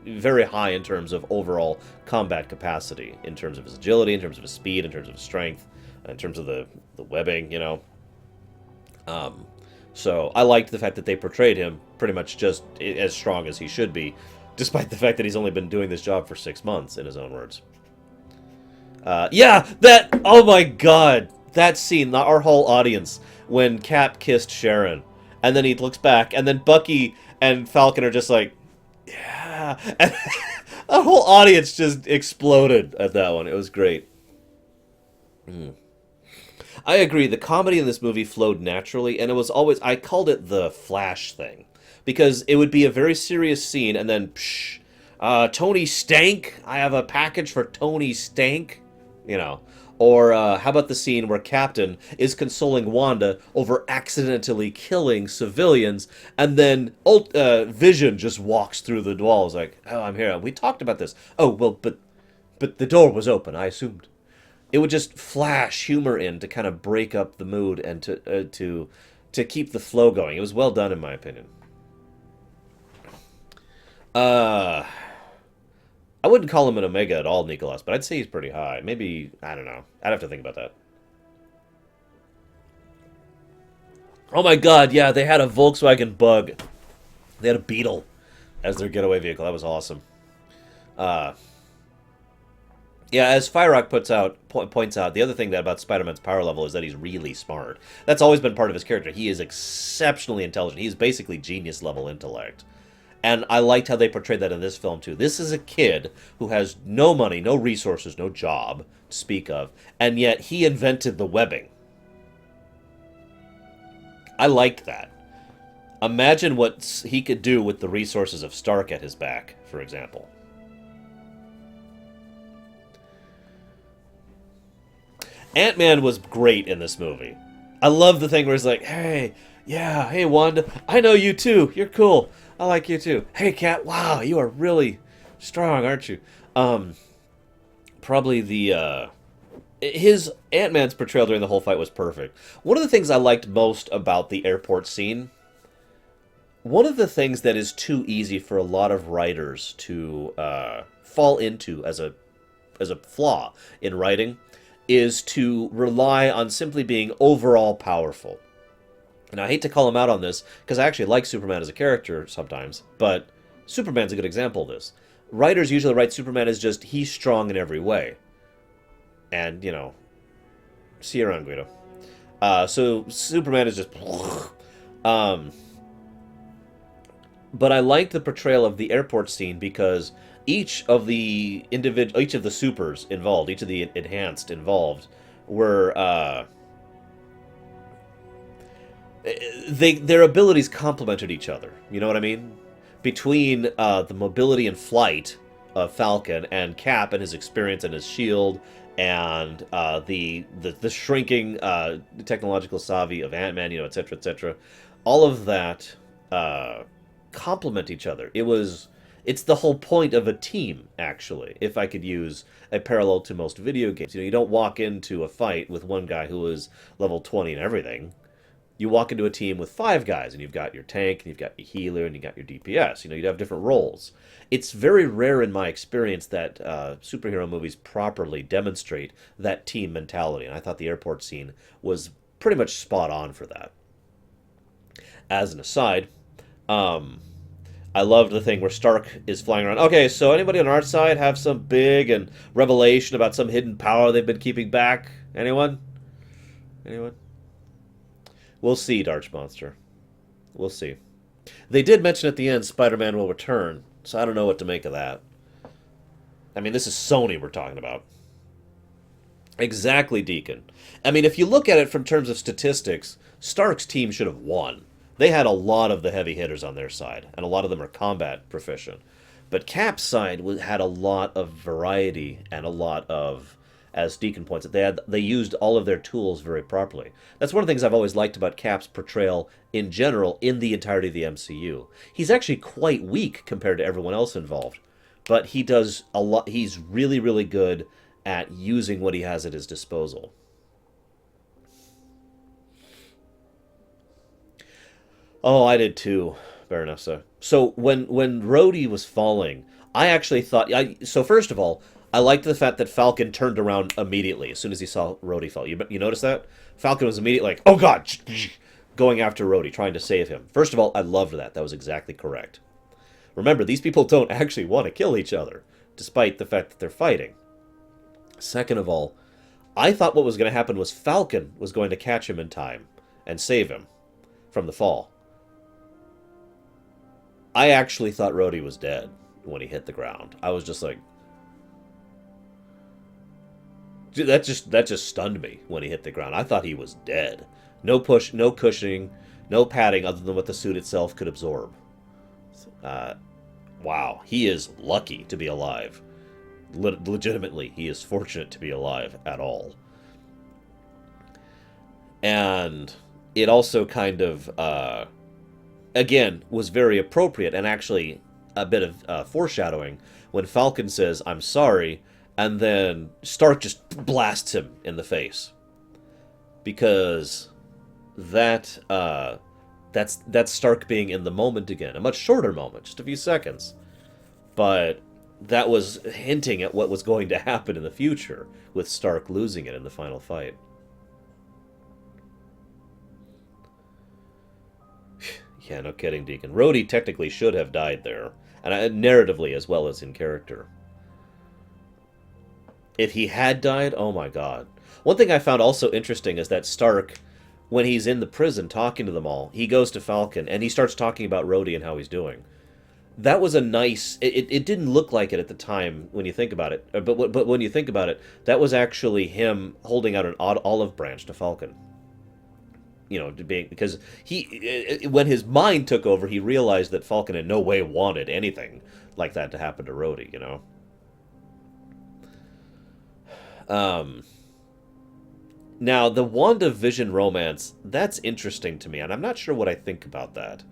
very high in terms of overall combat capacity. In terms of his agility, in terms of his speed, in terms of his strength, in terms of the webbing, So I liked the fact that they portrayed him pretty much just as strong as he should be, despite the fact that he's only been doing this job for 6 months, in his own words. Yeah, oh my god, that scene, our whole audience, when Cap kissed Sharon, and then he looks back, and then Bucky and Falcon are just like, yeah, and the whole audience just exploded at that one. It was great. I agree, the comedy in this movie flowed naturally, and it was always, I called it the Flash thing, because it would be a very serious scene, and then, psh, Tony Stank, I have a package for Tony Stank, Or how about the scene where Captain is consoling Wanda over accidentally killing civilians, and then Vision just walks through the walls like, oh, I'm here. We talked about this. Oh, well, but but the door was open, I assumed. It would just flash humor in to kind of break up the mood and to keep the flow going. It was well done, in my opinion. Uh, I wouldn't call him an Omega at all, Nicholas, but I'd say he's pretty high. Maybe, I don't know. I'd have to think about that. Oh my god, yeah, they had a Volkswagen Bug. They had a Beetle as their getaway vehicle. That was awesome. Uh, yeah, as Fyrock points out, the other thing that about Spider-Man's power level is that he's really smart. That's always been part of his character. He is exceptionally intelligent. He's basically genius level intellect. And I liked how they portrayed that in this film, too. This is a kid who has no money, no resources, no job to speak of, and yet he invented the webbing. I liked that. Imagine what he could do with the resources of Stark at his back, for example. Ant-Man was great in this movie. I love the thing where he's like, hey, yeah, hey, Wanda, I know you too. You're cool. I like you too. Hey, Cat, wow, you are really strong, aren't you? Probably his Ant-Man's portrayal during the whole fight was perfect. One of the things I liked most about the airport scene, one of the things that is too easy for a lot of writers to fall into as a flaw in writing, is to rely on simply being overall powerful. And I hate to call him out on this, because I actually like Superman as a character sometimes, but Superman's a good example of this. Writers usually write Superman as just, he's strong in every way. And, you know, see you around, Guido. So Superman is just... but I liked the portrayal of the airport scene because each of the supers involved, each of the enhanced involved, were their abilities complemented each other. You know what I mean? Between the mobility and flight of Falcon and Cap and his experience and his shield, and the shrinking technological savvy of Ant-Man, you know, etc., etc. All of that complement each other. It's the whole point of a team, actually, if I could use a parallel to most video games. You know, you don't walk into a fight with one guy who is level 20 and everything. You walk into a team with 5 guys, and you've got your tank, and you've got your healer, and you've got your DPS. You know, you'd have different roles. It's very rare in my experience that superhero movies properly demonstrate that team mentality, and I thought the airport scene was pretty much spot on for that. As an aside, I loved the thing where Stark is flying around. Okay, so anybody on our side have some big and revelation about some hidden power they've been keeping back? Anyone? Anyone? We'll see, Darchmonster. We'll see. They did mention at the end Spider-Man will return, so I don't know what to make of that. I mean, this is Sony we're talking about. Exactly, Deacon. I mean, if you look at it from terms of statistics, Stark's team should have won. They had a lot of the heavy hitters on their side, and a lot of them are combat proficient. But Cap's side had a lot of variety and a lot of, as Deacon points out, they used all of their tools very properly. That's one of the things I've always liked about Cap's portrayal in general in the entirety of the MCU. He's actually quite weak compared to everyone else involved, but he does a lot. He's really, really good at using what he has at his disposal. Oh, I did too, Baronessa. So when Rhodey was falling, I actually thought... So first of all, I liked the fact that Falcon turned around immediately as soon as he saw Rhodey fall. You notice that? Falcon was immediately like, oh god, going after Rhodey, trying to save him. First of all, I loved that. That was exactly correct. Remember, these people don't actually want to kill each other, despite the fact that they're fighting. Second of all, I thought what was going to happen was Falcon was going to catch him in time and save him from the fall. I actually thought Rhodey was dead when he hit the ground. I was just like... That just stunned me when he hit the ground. I thought he was dead. No push, no cushioning, no padding other than what the suit itself could absorb. Wow, he is lucky to be alive. Legitimately, he is fortunate to be alive at all. And it also kind of... again, was very appropriate and actually a bit of foreshadowing when Falcon says, I'm sorry, And then Stark just blasts him in the face because that's Stark being in the moment again. A much shorter moment, just a few seconds, but that was hinting at what was going to happen in the future with Stark losing it in the final fight. Yeah, no kidding, Deacon. Rhodey technically should have died there, and narratively as well as in character. If he had died, oh my god. One thing I found also interesting is that Stark, when he's in the prison talking to them all, he goes to Falcon and he starts talking about Rhodey and how he's doing. That was a nice. It didn't look like it at the time when you think about it, but when you think about it, that was actually him holding out an olive branch to Falcon. You know, because when his mind took over, he realized that Falcon in no way wanted anything like that to happen to Rhodey. You know. Um, Now, the WandaVision romance, that's interesting to me, and I'm not sure what I think about that.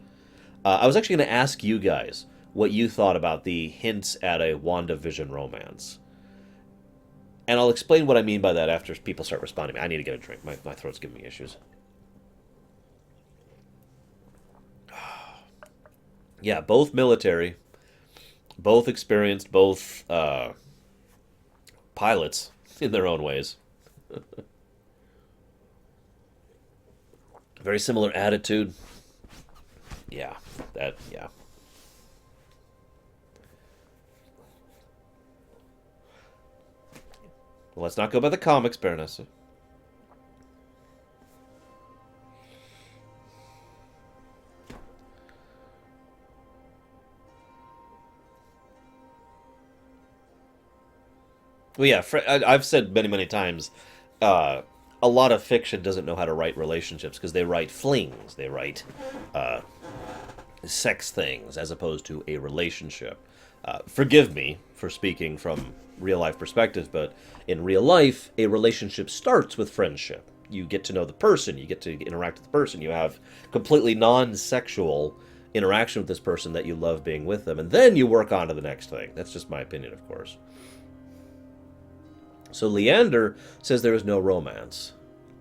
I was actually going to ask you guys what you thought about the hints at a WandaVision romance. And I'll explain what I mean by that after people start responding. I need to get a drink. My throat's giving me issues. Yeah, both military, both experienced, both pilots in their own ways. Very similar attitude. Yeah, yeah. Well, let's not go by the comics, Baronessa. Well, yeah, I've said many, many times, uh, a lot of fiction doesn't know how to write relationships because they write flings, they write uh, sex things as opposed to a relationship. Forgive me for speaking from real life perspectives, but in real life, a relationship starts with friendship. You get to know the person, you get to interact with the person, you have completely non sexual interaction with this person that you love being with them, and then you work on to the next thing. That's just my opinion, of course. So Leander says there is no romance.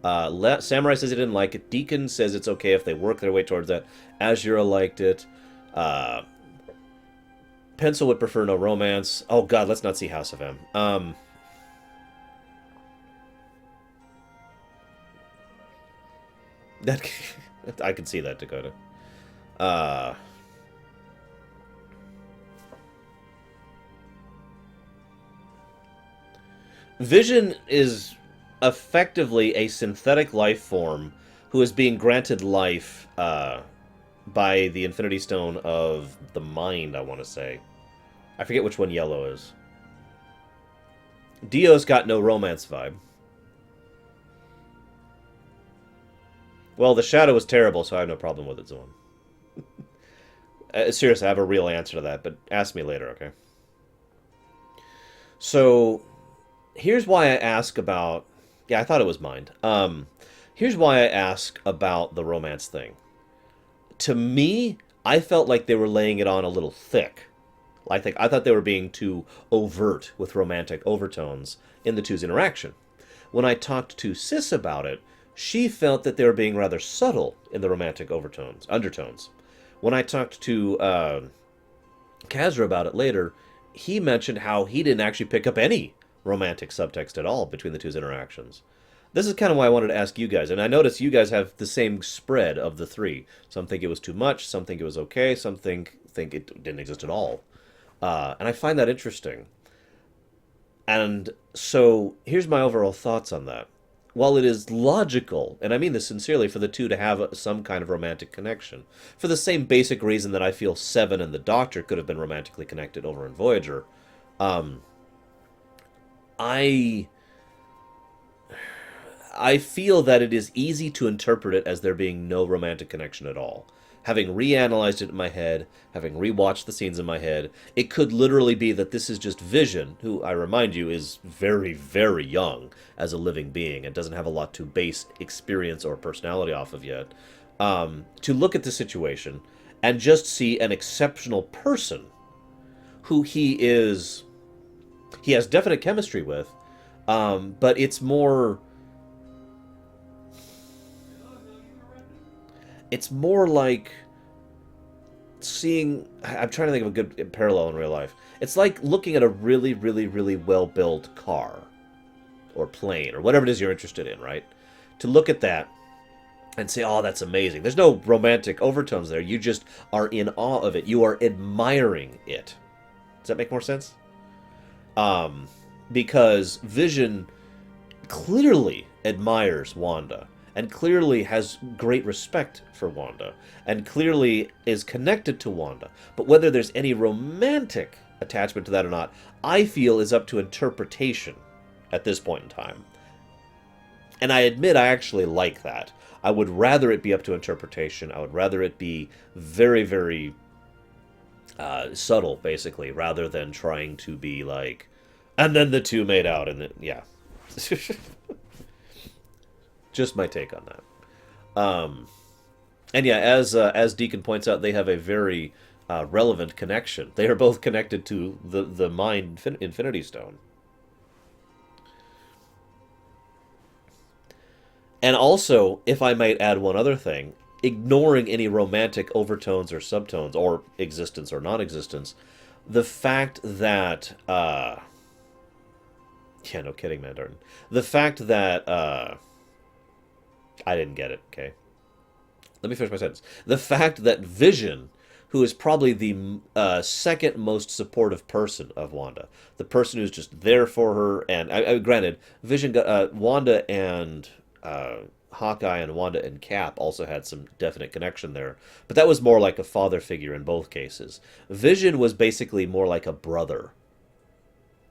Samurai says he didn't like it. Deacon says it's okay if they work their way towards that. Azura liked it. Uh, Pencil would prefer no romance. Oh god, let's not see House of M. That I can see that, Dakota. Uh, Vision is effectively a synthetic life form who is being granted life by the Infinity Stone of the Mind, I want to say. I forget which one yellow is. Dio's got no romance vibe. Well, the shadow was terrible, so I have no problem with it, Zone. Seriously, I have a real answer to that, but ask me later, okay? So, here's why I ask about... Yeah, I thought it was Mind. Here's why I ask about the romance thing. To me, I felt like they were laying it on a little thick. I thought they were being too overt with romantic overtones in the two's interaction. When I talked to Sis about it, she felt that they were being rather subtle in the romantic undertones. When I talked to Kazra about it later, he mentioned how he didn't actually pick up any romantic subtext at all between the two's interactions. This is kind of why I wanted to ask you guys, and I noticed you guys have the same spread of the three. Some think it was too much, some think it was okay, some think it didn't exist at all. And I find that interesting. And so here's my overall thoughts on that. While it is logical, and I mean this sincerely, for the two to have some kind of romantic connection, for the same basic reason that I feel Seven and the Doctor could have been romantically connected over in Voyager, um, I I feel that it is easy to interpret it as there being no romantic connection at all. Having reanalyzed it in my head, having rewatched the scenes in my head, it could literally be that this is just Vision, who, I remind you, is very, very young as a living being and doesn't have a lot to base experience or personality off of yet, to look at the situation and just see an exceptional person who he is he has definite chemistry with, but it's more like seeing. I'm trying to think of a good parallel in real life. It's like looking at a really, really, really well built car or plane or whatever it is you're interested in, right? To look at that and say, "Oh, that's amazing." There's no romantic overtones there. You just are in awe of it. You are admiring it. Does that make more sense? Um, because Vision clearly admires Wanda and clearly has great respect for Wanda and clearly is connected to Wanda. But whether there's any romantic attachment to that or not, I feel is up to interpretation at this point in time. And I admit I actually like that. I would rather it be up to interpretation. I would rather it be very, very subtle, basically, rather than trying to be like, and then the two made out, and yeah. Just my take on that. And yeah, as Deacon points out, they have a very relevant connection. They are both connected to the Mind Infinity Stone. And also, if I might add one other thing, ignoring any romantic overtones or subtones, or existence or non-existence, the fact that yeah, no kidding, Mandarin. The fact that I didn't get it. Okay, let me finish my sentence. The fact that Vision, who is probably the second most supportive person of Wanda, the person who's just there for her, and granted, Vision got Wanda and Hawkeye and Wanda and Cap also had some definite connection there, but that was more like a father figure in both cases. Vision was basically more like a brother,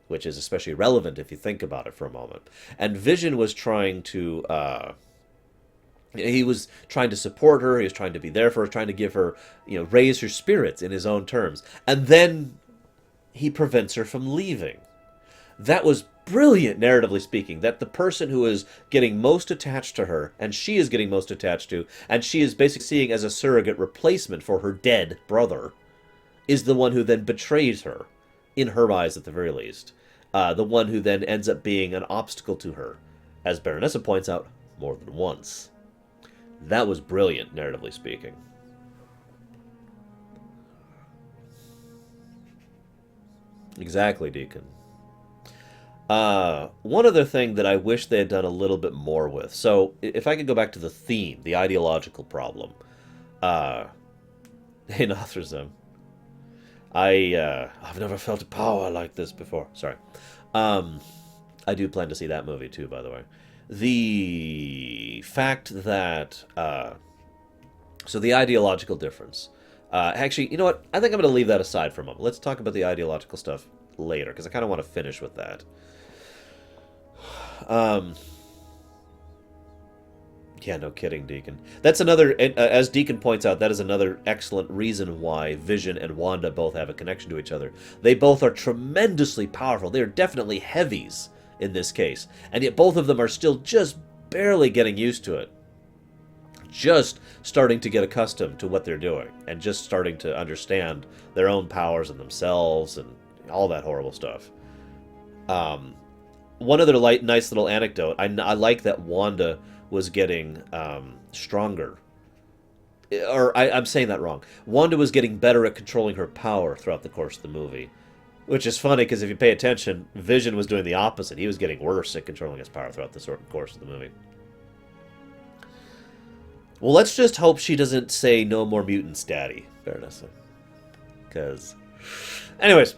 which is especially relevant if you think about it for a moment. And Vision was trying to he was trying to support her. He was trying to be there for her, trying to give her, raise her spirits in his own terms. And then he prevents her from leaving. That was brilliant, narratively speaking, that the person who is getting most attached to her, and she is getting most attached to, and she is basically seeing as a surrogate replacement for her dead brother, is the one who then betrays her, in her eyes at the very least. The one who then ends up being an obstacle to her, as Baronessa points out, more than once. That was brilliant, narratively speaking. Exactly, Deacon. One other thing that I wish they had done a little bit more with. So, if I could go back to the theme, the ideological problem, uh, in Authorism, I've never felt a power like this before. Sorry. Um, I do plan to see that movie too, by the way. The fact that so the ideological difference. Actually, you know what? I think I'm going to leave that aside for a moment. Let's talk about the ideological stuff later because I kind of want to finish with that. Um, yeah, no kidding, Deacon. That's another, as Deacon points out, that is another excellent reason why Vision and Wanda both have a connection to each other. They both are tremendously powerful. They are definitely heavies in this case, and yet both of them are still just barely getting used to it. Just starting to get accustomed to what they're doing, and just starting to understand their own powers and themselves and all that horrible stuff. Um, One other nice little anecdote. I like that Wanda was getting stronger. I'm saying that wrong. Wanda was getting better at controlling her power throughout the course of the movie. Which is funny, because if you pay attention, Vision was doing the opposite. He was getting worse at controlling his power throughout the course of the movie. Well, let's just hope she doesn't say no more mutants, Daddy, Baroness. Because... Anyways,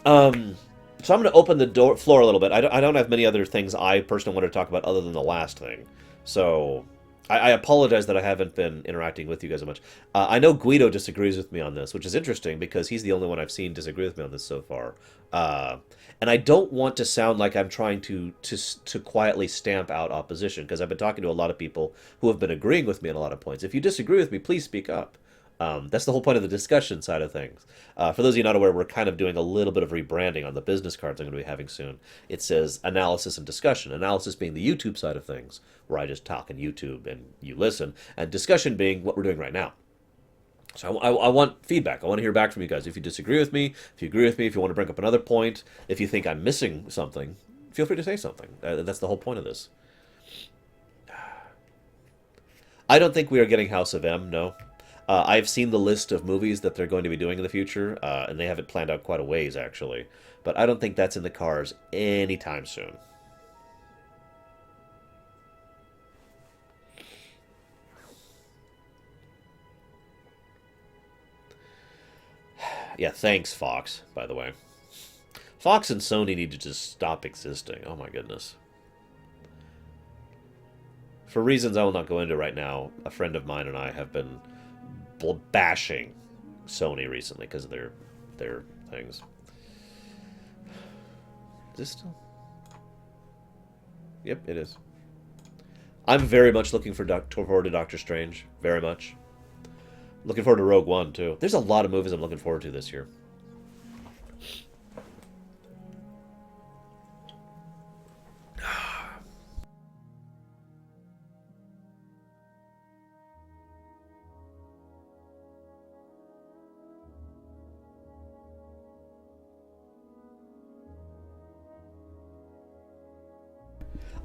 so I'm going to open the floor a little bit. I don't have many other things I personally want to talk about other than the last thing. So I apologize that I haven't been interacting with you guys so much. I know Guido disagrees with me on this, which is interesting because he's the only one I've seen disagree with me on this so far. And I don't want to sound like I'm trying to quietly stamp out opposition, because I've been talking to a lot of people who have been agreeing with me on a lot of points. If you disagree with me, please speak up. That's the whole point of the discussion side of things. For those of you not aware, we're kind of doing a little bit of rebranding on the business cards I'm going to be having soon. It says analysis and discussion. Analysis being the YouTube side of things, where I just talk on YouTube and you listen, and discussion being what we're doing right now. So I want feedback. I want to hear back from you guys. If you disagree with me, if you agree with me, if you want to bring up another point, if you think I'm missing something, feel free to say something. That's the whole point of this. I don't think we are getting House of M, no. I've seen the list of movies that they're going to be doing in the future, and they have it planned out quite a ways, actually. But I don't think that's in the cards anytime soon. Yeah, thanks, Fox, by the way. Fox and Sony need to just stop existing. Oh my goodness. For reasons I will not go into right now, a friend of mine and I have been bashing Sony recently because of their things. Is this still? Yep, it is. I'm very much looking forward to Doctor Strange. Very much. Looking forward to Rogue One, too. There's a lot of movies I'm looking forward to this year.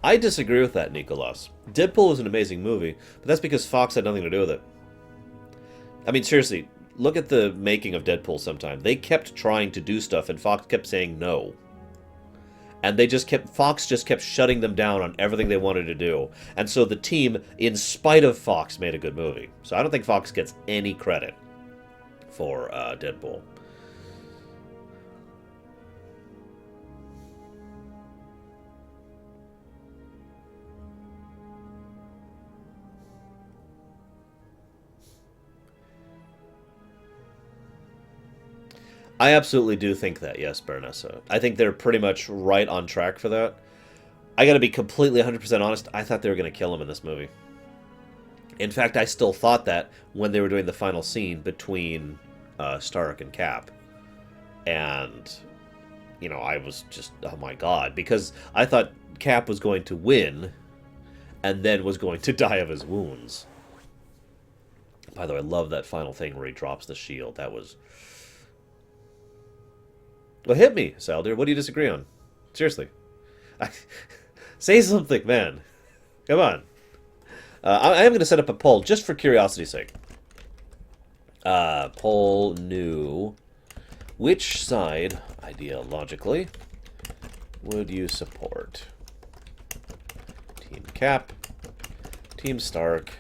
I disagree with that, Nicholas. Deadpool was an amazing movie, but that's because Fox had nothing to do with it. I mean, seriously, look at the making of Deadpool sometime. They kept trying to do stuff, and Fox kept saying no. And Fox just kept shutting them down on everything they wanted to do. And so the team, in spite of Fox, made a good movie. So I don't think Fox gets any credit for Deadpool. I absolutely do think that, yes, Baronessa. I think they're pretty much right on track for that. I gotta be completely 100% honest, I thought they were gonna kill him in this movie. In fact, I still thought that when they were doing the final scene between Stark and Cap. And, I was just, oh my god, because I thought Cap was going to win and then was going to die of his wounds. By the way, I love that final thing where he drops the shield. That was... Well, hit me, Salder. What do you disagree on? Seriously. Say something, man. Come on. I am going to set up a poll just for curiosity's sake. Poll new. Which side, ideologically, would you support? Team Cap, Team Stark,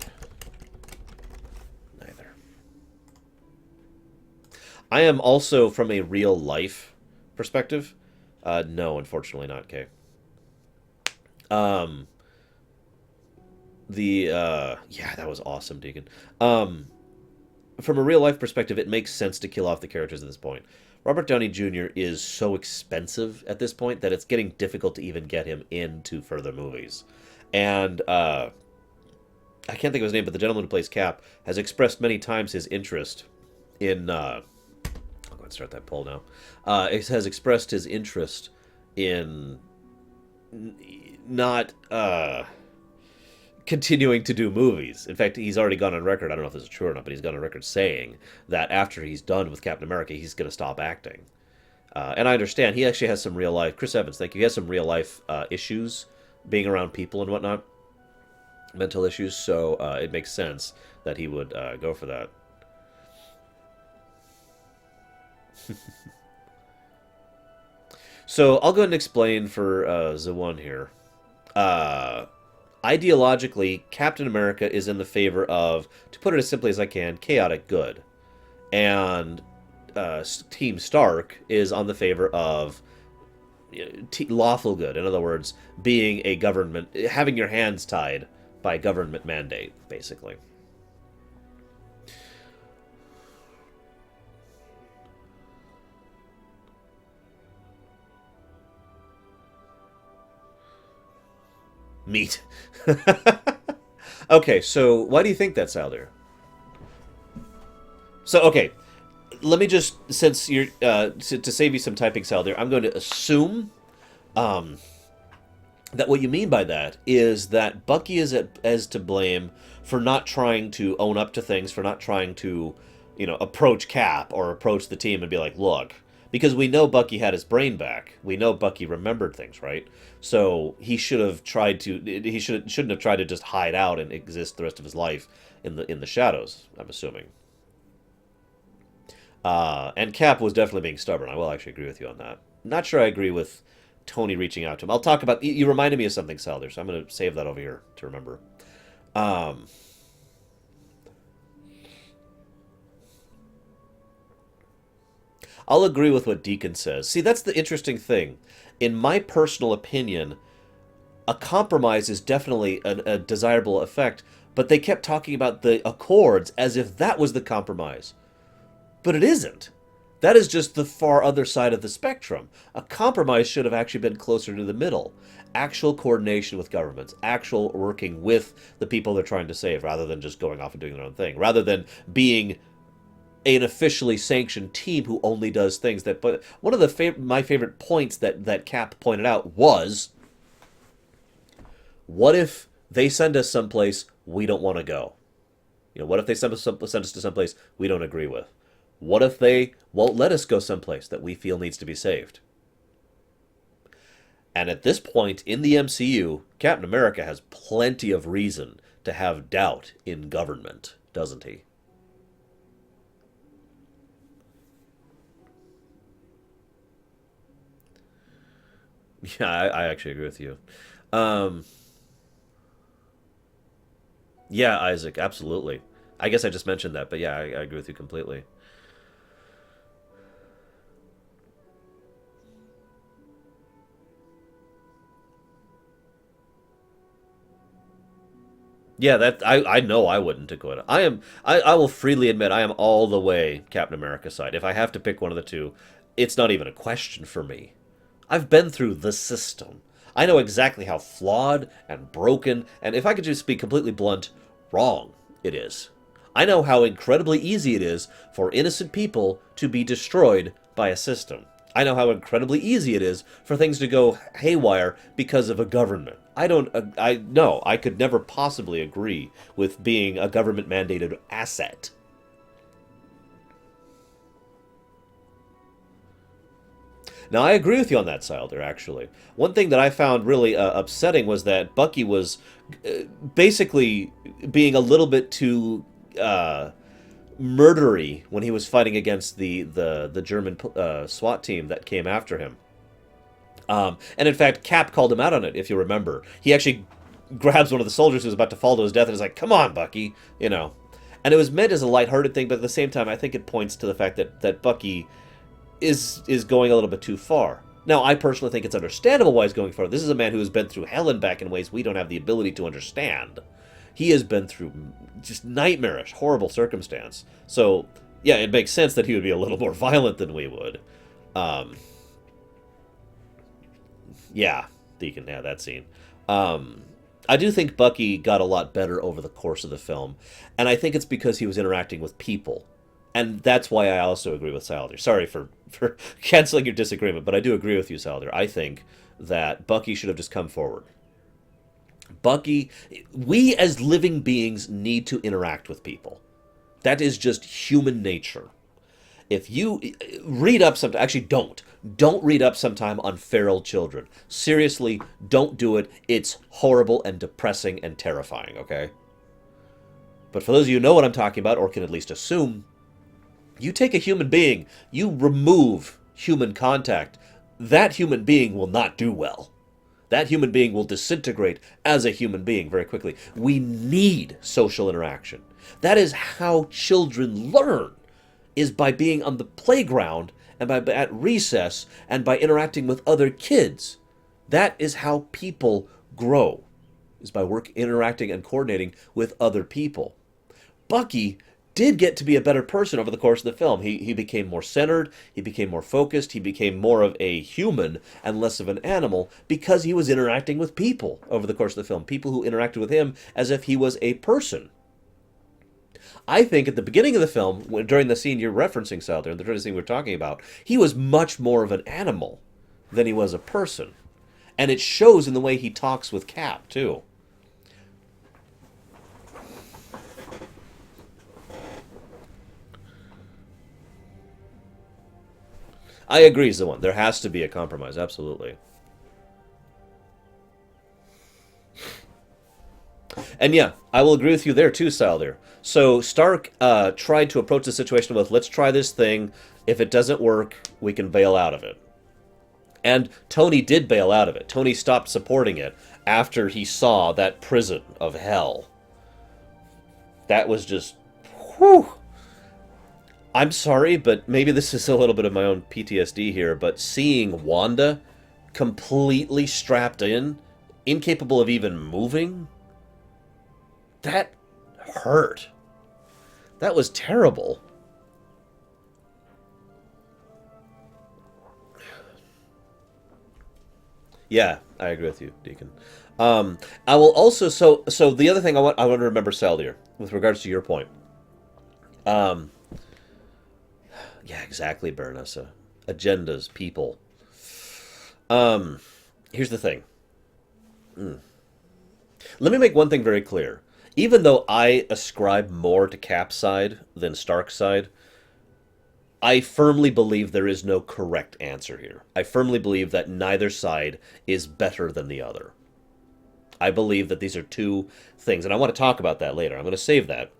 neither. I am also from a real life perspective. No, unfortunately not, Kay. Yeah, that was awesome, Deacon. From a real life perspective, it makes sense to kill off the characters at this point. Robert Downey Jr. is so expensive at this point that it's getting difficult to even get him into further movies. And I can't think of his name, but the gentleman who plays Cap has expressed many times his interest in I'll go and start that poll now. Has expressed his interest in not continuing to do movies. In fact, he's already gone on record, I don't know if this is true or not, but he's gone on record saying that after he's done with Captain America, he's going to stop acting. And I understand, he actually has some real life... Chris Evans, thank you. He has some real life issues being around people and whatnot. Mental issues, so it makes sense that he would go for that. So I'll go ahead and explain for Zawan here. Ideologically, Captain America is in the favor of, to put it as simply as I can, chaotic good. And Team Stark is on the favor of lawful good. In other words, being a government, having your hands tied by government mandate, basically. Meat. Okay, so why do you think that's out there? So, okay, let me just, since you're, to save you some typing, Salder, I'm going to assume that what you mean by that is that Bucky is as to blame for not trying to own up to things, for not trying to, approach Cap or approach the team and be like, look, because we know Bucky had his brain back. We know Bucky remembered things, right? So he should have tried to. He shouldn't have tried to just hide out and exist the rest of his life in the shadows. I'm assuming. And Cap was definitely being stubborn. I will actually agree with you on that. Not sure I agree with Tony reaching out to him. I'll talk about. You reminded me of something, Salder, so I'm going to save that over here to remember. Um, I'll agree with what Deacon says. See, that's the interesting thing. In my personal opinion, a compromise is definitely a desirable effect, but they kept talking about the Accords as if that was the compromise. But it isn't. That is just the far other side of the spectrum. A compromise should have actually been closer to the middle. Actual coordination with governments, actual working with the people they're trying to save, rather than just going off and doing their own thing, rather than being an officially sanctioned team who only does things that. But one of my favorite points that Cap pointed out was, what if they send us someplace we don't want to go? What if they send us to someplace we don't agree with? What if they won't let us go someplace that we feel needs to be saved? And at this point in the MCU, Captain America has plenty of reason to have doubt in government, doesn't he? Yeah, I actually agree with you. Um, yeah, Isaac, absolutely. I guess I just mentioned that, but yeah, I agree with you completely. Yeah, that I know I wouldn't have quit. I will freely admit I am all the way Captain America side. If I have to pick one of the two, it's not even a question for me. I've been through the system. I know exactly how flawed and broken, and if I could just be completely blunt, wrong it is. I know how incredibly easy it is for innocent people to be destroyed by a system. I know how incredibly easy it is for things to go haywire because of a government. I don't, I no, I could never possibly agree with being a government mandated asset. Now, I agree with you on that, Silder, actually. One thing that I found really upsetting was that Bucky was basically being a little bit too murdery when he was fighting against the German SWAT team that came after him. And in fact, Cap called him out on it, if you remember. He actually grabs one of the soldiers who's about to fall to his death and is like, "Come on, Bucky," you know. And it was meant as a lighthearted thing, but at the same time, I think it points to the fact that Bucky is going a little bit too far. Now, I personally think it's understandable why he's going far. This is a man who has been through hell and back in ways we don't have the ability to understand. He has been through just nightmarish, horrible circumstance. So, yeah, it makes sense that he would be a little more violent than we would. Um, yeah, Deacon, yeah, that scene. I do think Bucky got a lot better over the course of the film, and I think it's because he was interacting with people. And that's why I also agree with Salder. Sorry for canceling your disagreement, but I do agree with you, Salder. I think that Bucky should have just come forward. Bucky, we as living beings need to interact with people. That is just human nature. If you read up some, actually don't read up sometime on feral children. Seriously, don't do it. It's horrible and depressing and terrifying, okay? But for those of you who know what I'm talking about, or can at least assume, you take a human being, you remove human contact, that human being will not do well. That human being will disintegrate as a human being very quickly. We need social interaction. That is how children learn, is by being on the playground and by at recess and by interacting with other kids. That is how people grow, is by interacting and coordinating with other people. Bucky did get to be a better person over the course of the film. He became more centered, he became more focused, he became more of a human and less of an animal because he was interacting with people over the course of the film. People who interacted with him as if he was a person. I think at the beginning of the film, during the scene you're referencing, Salder, and during the scene we're talking about, he was much more of an animal than he was a person. And it shows in the way he talks with Cap, too. I agree, Zawan. There has to be a compromise, absolutely. And yeah, I will agree with you there too, Saldir. So Stark tried to approach the situation with, let's try this thing. If it doesn't work, we can bail out of it. And Tony did bail out of it. Tony stopped supporting it after he saw that prison of hell. That was just, whew. I'm sorry, but maybe this is a little bit of my own PTSD here, but seeing Wanda completely strapped in, incapable of even moving, that hurt. That was terrible. Yeah, I agree with you, Deacon. I will also so the other thing I want to remember, Saldir, with regards to your point. Um, yeah, exactly, Bernessa. Agendas, people. Um, Here's the thing. Let me make one thing very clear. Even though I ascribe more to Cap's side than Stark's side, I firmly believe there is no correct answer here. I firmly believe that neither side is better than the other. I believe that these are two things, and I want to talk about that later. I'm going to save that,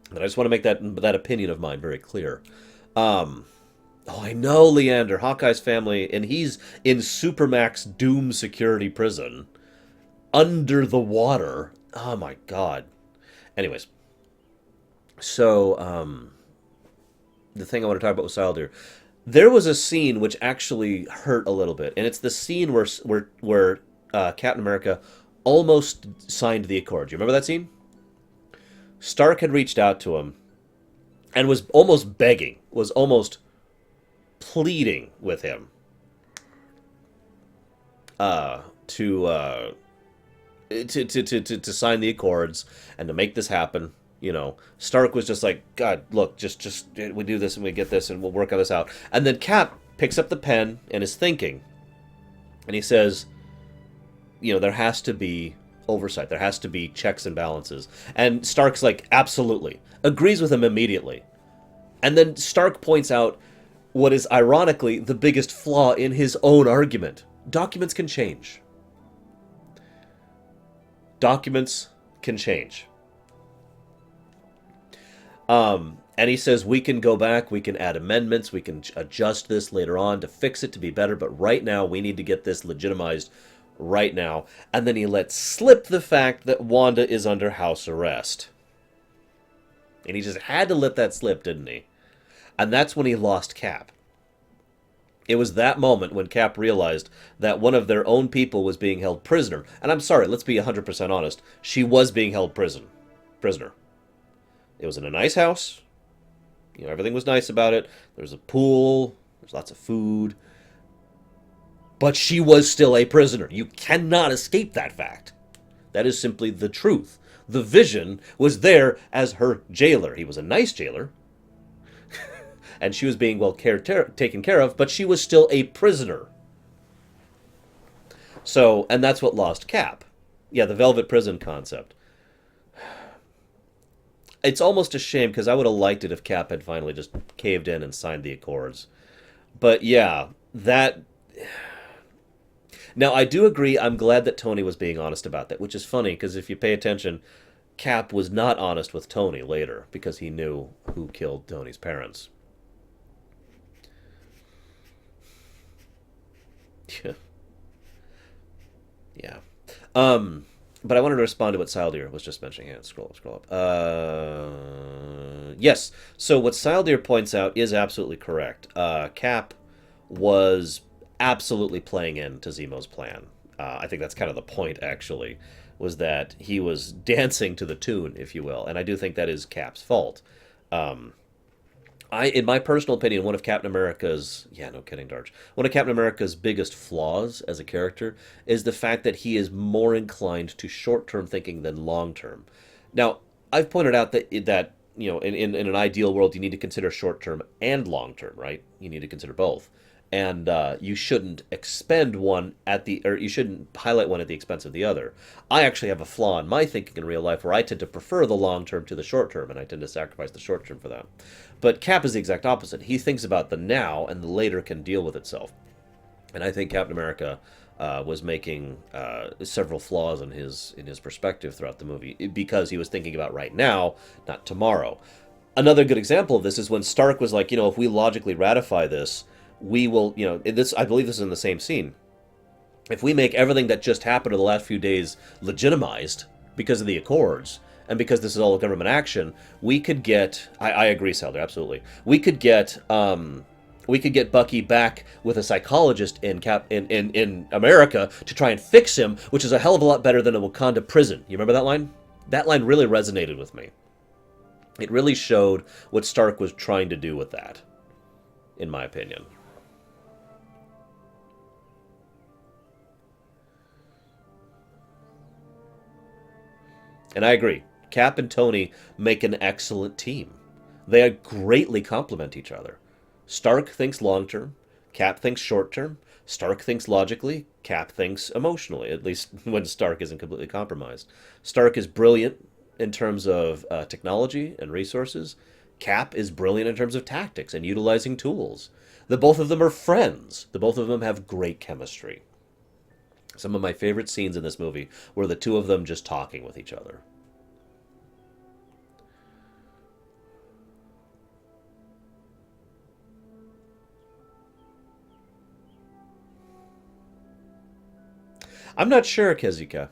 but I just want to make that opinion of mine very clear. Um, oh, I know, Leander, Hawkeye's family, and he's in Supermax Doom Security Prison under the water. Oh my God. Anyways, so the thing I want to talk about with Silder, there was a scene which actually hurt a little bit, and it's the scene where Captain America almost signed the Accord. Do you remember that scene? Stark had reached out to him and was almost begging, was almost pleading with him to to sign the Accords and to make this happen. You know, Stark was just like, God, look, just we do this and we get this and we'll work on this out. And then Cap picks up the pen and is thinking, and he says, you know, there has to be oversight, there has to be checks and balances. And Stark's like, absolutely, agrees with him immediately. And then Stark points out what is ironically the biggest flaw in his own argument: documents can change. Documents can change. And he says we can go back, we can add amendments, we can adjust this later on to fix it to be better, but right now we need to get this legitimized right now. And then he lets slip the fact that Wanda is under house arrest. And he just had to let that slip, didn't he? And that's when he lost Cap. It was that moment when Cap realized that one of their own people was being held prisoner. And I'm sorry, let's be 100% honest. She was being held prisoner. It was in a nice house. You know, everything was nice about it. There was a pool. There's lots of food. But she was still a prisoner. You cannot escape that fact. That is simply the truth. The Vision was there as her jailer. He was a nice jailer. And she was being taken care of, but she was still a prisoner. So, and that's what lost Cap. Yeah, the Velvet Prison concept. It's almost a shame, because I would have liked it if Cap had finally just caved in and signed the Accords. But yeah, that... Now, I do agree, I'm glad that Tony was being honest about that, which is funny, because if you pay attention, Cap was not honest with Tony later, because he knew who killed Tony's parents. Yeah. Yeah. But I wanted to respond to what Sildear was just mentioning. Yeah, scroll up. Yes. So what Sildear points out is absolutely correct. Cap was absolutely playing into Zemo's plan. I think that's kind of the point, actually, was that he was dancing to the tune, if you will. And I do think that is Cap's fault. Um, in my personal opinion, one of Captain America's, yeah, no kidding, Darge, one of Captain America's biggest flaws as a character is the fact that he is more inclined to short-term thinking than long-term. Now, I've pointed out that you know, in an ideal world, you need to consider short-term and long-term, right? You need to consider both. and you shouldn't expend one at the, or you shouldn't highlight one at the expense of the other. I actually have a flaw in my thinking in real life where I tend to prefer the long term to the short term, and I tend to sacrifice the short term for that. But Cap is the exact opposite. He thinks about the now, and the later can deal with itself. And I think Captain America was making several flaws in his perspective throughout the movie because he was thinking about right now, not tomorrow. Another good example of this is when Stark was like, if we logically ratify this, we will, this, I believe this is in the same scene. If we make everything that just happened in the last few days legitimized because of the Accords and because this is all government action, we could get. I agree, Salder, absolutely. We could get. We could get Bucky back with a psychologist in America to try and fix him, which is a hell of a lot better than a Wakanda prison. You remember that line? That line really resonated with me. It really showed what Stark was trying to do with that, in my opinion. And I agree. Cap and Tony make an excellent team. They greatly complement each other. Stark thinks long term, Cap thinks short term, Stark thinks logically, Cap thinks emotionally, at least when Stark isn't completely compromised. Stark is brilliant in terms of technology and resources. Cap is brilliant in terms of tactics and utilizing tools. The both of them are friends. The both of them have great chemistry. Some of my favorite scenes in this movie were the two of them just talking with each other. I'm not sure, Kezuka.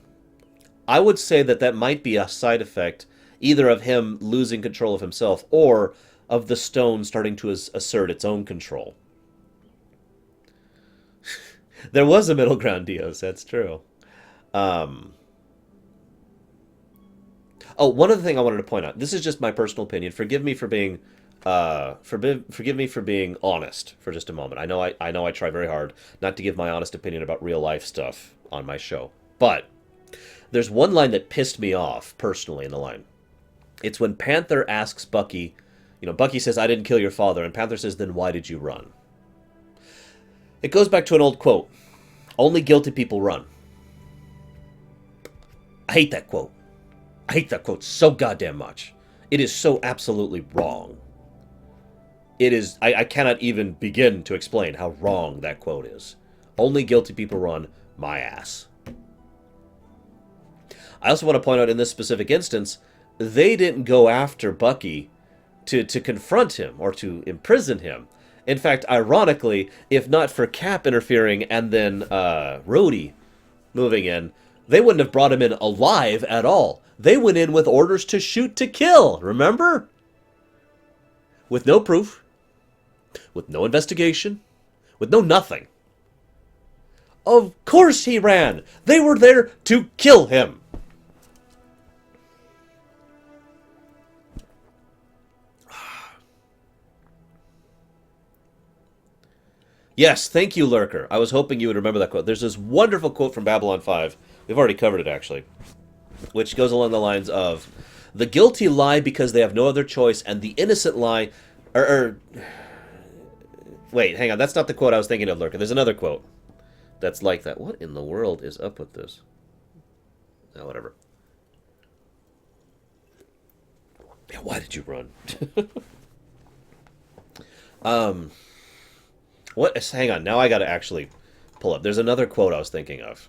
I would say that that might be a side effect either of him losing control of himself or of the stone starting to assert its own control. There was a middle ground, Dios. That's true. Um, oh, one other thing I wanted to point out. This is just my personal opinion. Forgive me for being, forgive me for being honest for just a moment. I know I try very hard not to give my honest opinion about real life stuff on my show, but there's one line that pissed me off personally in the line. It's when Panther asks Bucky, Bucky says, "I didn't kill your father," and Panther says, "Then why did you run?" It goes back to an old quote: "Only guilty people run." I hate that quote. I hate that quote so goddamn much. It is so absolutely wrong. It is. I cannot even begin to explain how wrong that quote is. Only guilty people run, my ass. I also want to point out in this specific instance, they didn't go after Bucky to confront him or to imprison him. In fact, ironically, if not for Cap interfering and then Rhodey moving in, they wouldn't have brought him in alive at all. They went in with orders to shoot to kill, remember? With no proof, with no investigation, with no nothing. Of course he ran. They were there to kill him. Yes, thank you, Lurker. I was hoping you would remember that quote. There's this wonderful quote from Babylon 5. We've already covered it, actually. Which goes along the lines of, "The guilty lie because they have no other choice, and the innocent lie..." Wait, hang on. That's not the quote I was thinking of, Lurker. There's another quote that's like that. What in the world is up with this? Oh, whatever. Yeah, why did you run? What? Hang on. Now I got to actually pull up. There's another quote I was thinking of.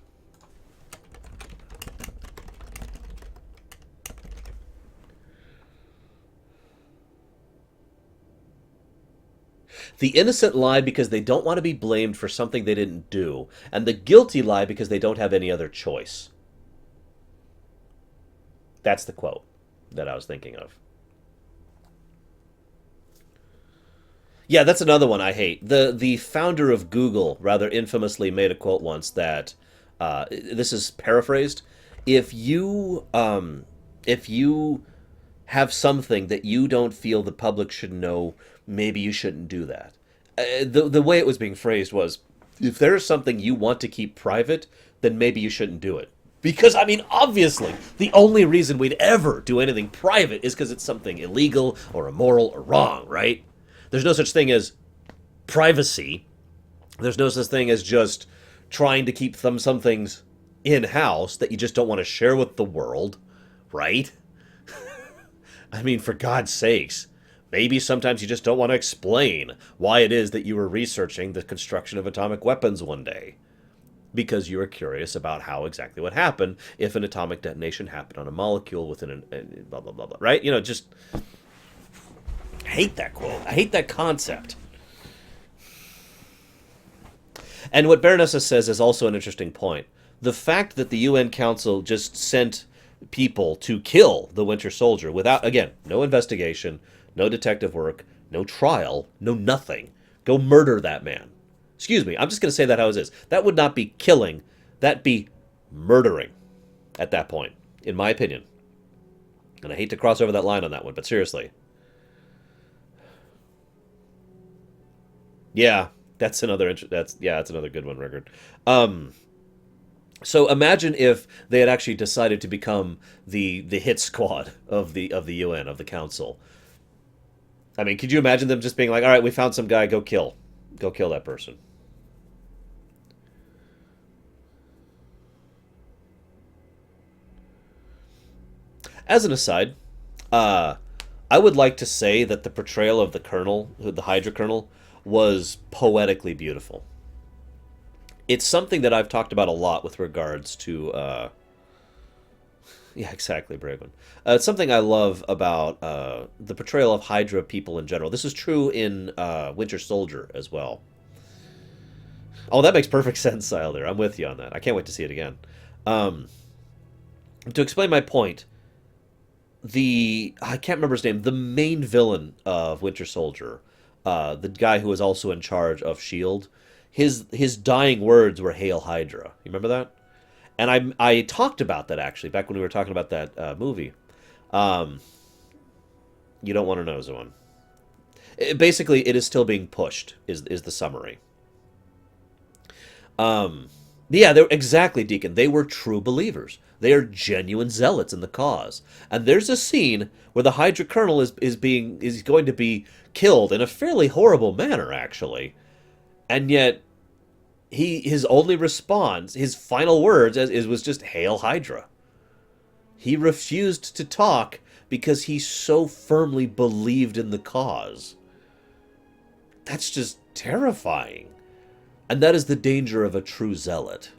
The innocent lie because they don't want to be blamed for something they didn't do, and the guilty lie because they don't have any other choice. That's the quote that I was thinking of. Yeah, that's another one I hate. The founder of Google rather infamously made a quote once that this is paraphrased. If you have something that you don't feel the public should know, maybe you shouldn't do that. The way it was being phrased was, if there is something you want to keep private, then maybe you shouldn't do it. Because, I mean, obviously, the only reason we'd ever do anything private is because it's something illegal or immoral or wrong, right? There's no such thing as privacy There's no such thing as just trying to keep some things in-house that you just don't want to share with the world, right? I mean, for God's sakes. Maybe sometimes you just don't want to explain why it is that you were researching the construction of atomic weapons one day. Because you were curious about how exactly what happened if an atomic detonation happened on a molecule within blah, blah, blah, blah, right? You know, just I hate that quote. I hate that concept. And what Baronessa says is also an interesting point. The fact that the UN Council just sent people to kill the Winter Soldier without, again, no investigation, no detective work, no trial, no nothing. Go murder that man. Excuse me, I'm just going to say that how it is. That would not be killing, that'd be murdering at that point, in my opinion. And I hate to cross over that line on that one, but seriously. Yeah, that's another that's another good one, Rickard. So imagine if they had actually decided to become the hit squad of the UN of the Council. I mean, could you imagine them just being like, "All right, we found some guy, go kill that person." As an aside, uh, I would like to say that the portrayal of the Colonel, the Hydra Colonel, was poetically beautiful. It's something that I've talked about a lot with regards to yeah, exactly, Braven. It's something I love about the portrayal of Hydra people in general. This is true in Winter Soldier as well. Oh, that makes perfect sense, Siler. I'm with you on that. I can't wait to see it again. Um, to explain my point, I can't remember his name. The main villain of Winter Soldier, the guy who was also in charge of Shield, his dying words were "Hail Hydra." You remember that? And I talked about that actually back when we were talking about that movie. Um, you don't want to know, Zoan. Basically, it is still being pushed. Is the summary? Um, yeah, they're exactly, Deacon. They were true believers. They are genuine zealots in the cause. And there's a scene where the Hydra Colonel is going to be killed in a fairly horrible manner, actually. And yet his only response, his final words, was just "Hail Hydra." He refused to talk because he so firmly believed in the cause. That's just terrifying. And that is the danger of a true zealot.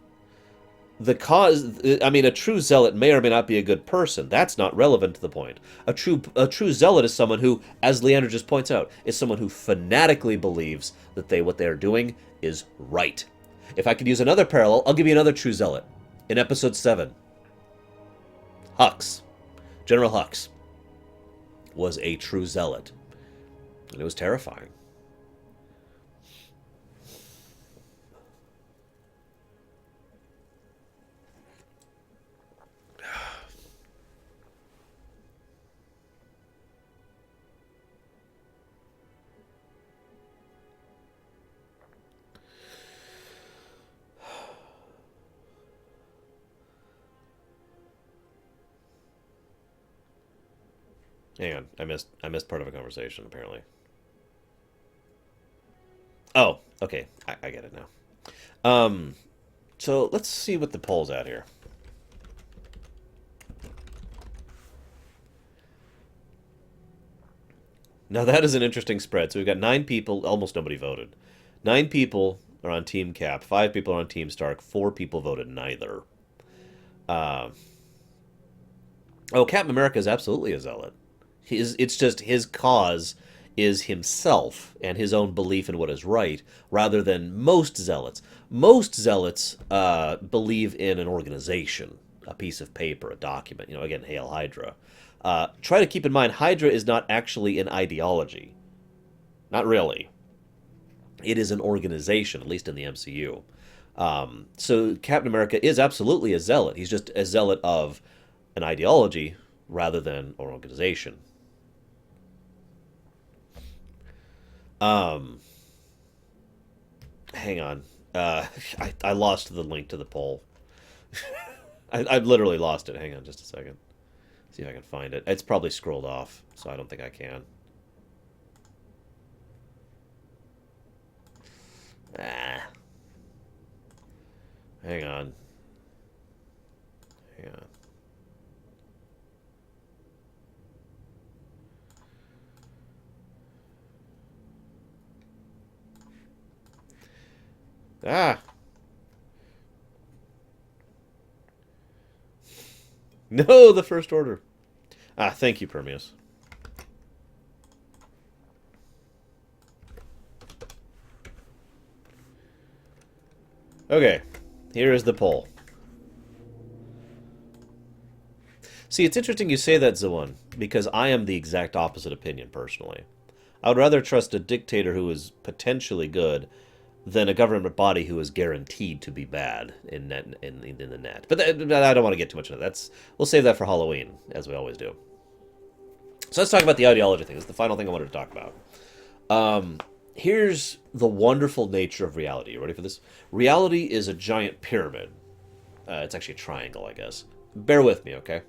The cause, I mean, a true zealot may or may not be a good person. That's not relevant to the point. A true zealot is someone who, as Leander just points out, is someone who fanatically believes that what they are doing is right. If I could use another parallel, I'll give you another true zealot. In episode 7, Hux, General Hux, was a true zealot. And it was terrifying. Hang on, I missed part of a conversation apparently. Oh, okay, I get it now. So let's see what the poll's at here. Now that is an interesting spread. So we've got 9 people, almost nobody voted. 9 people are on Team Cap, 5 people are on Team Stark, 4 people voted neither. Uh, oh, Captain America is absolutely a zealot. It's just his cause is himself and his own belief in what is right, rather than most zealots. Most zealots believe in an organization, a piece of paper, a document. You know, again, Hail Hydra. Try to keep in mind, Hydra is not actually an ideology. Not really. It is an organization, at least in the MCU. So Captain America is absolutely a zealot. He's just a zealot of an ideology rather than an organization. Um, Hang on. I lost the link to the poll. I've literally lost it. Hang on just a second. See if I can find it. It's probably scrolled off, so I don't think I can. Ah, hang on. Hang on. Ah! No, the First Order. Ah, thank you, Permius. Okay, here is the poll. See, it's interesting you say that, Zawan, because I am the exact opposite opinion, personally. I would rather trust a dictator who is potentially good than a government body who is guaranteed to be bad in the net. But I don't want to get too much into that. We'll save that for Halloween, as we always do. So let's talk about the ideology thing. This is the final thing I wanted to talk about. Here's the wonderful nature of reality. You ready for this? Reality is a giant pyramid. It's actually a triangle, I guess. Bear with me, okay?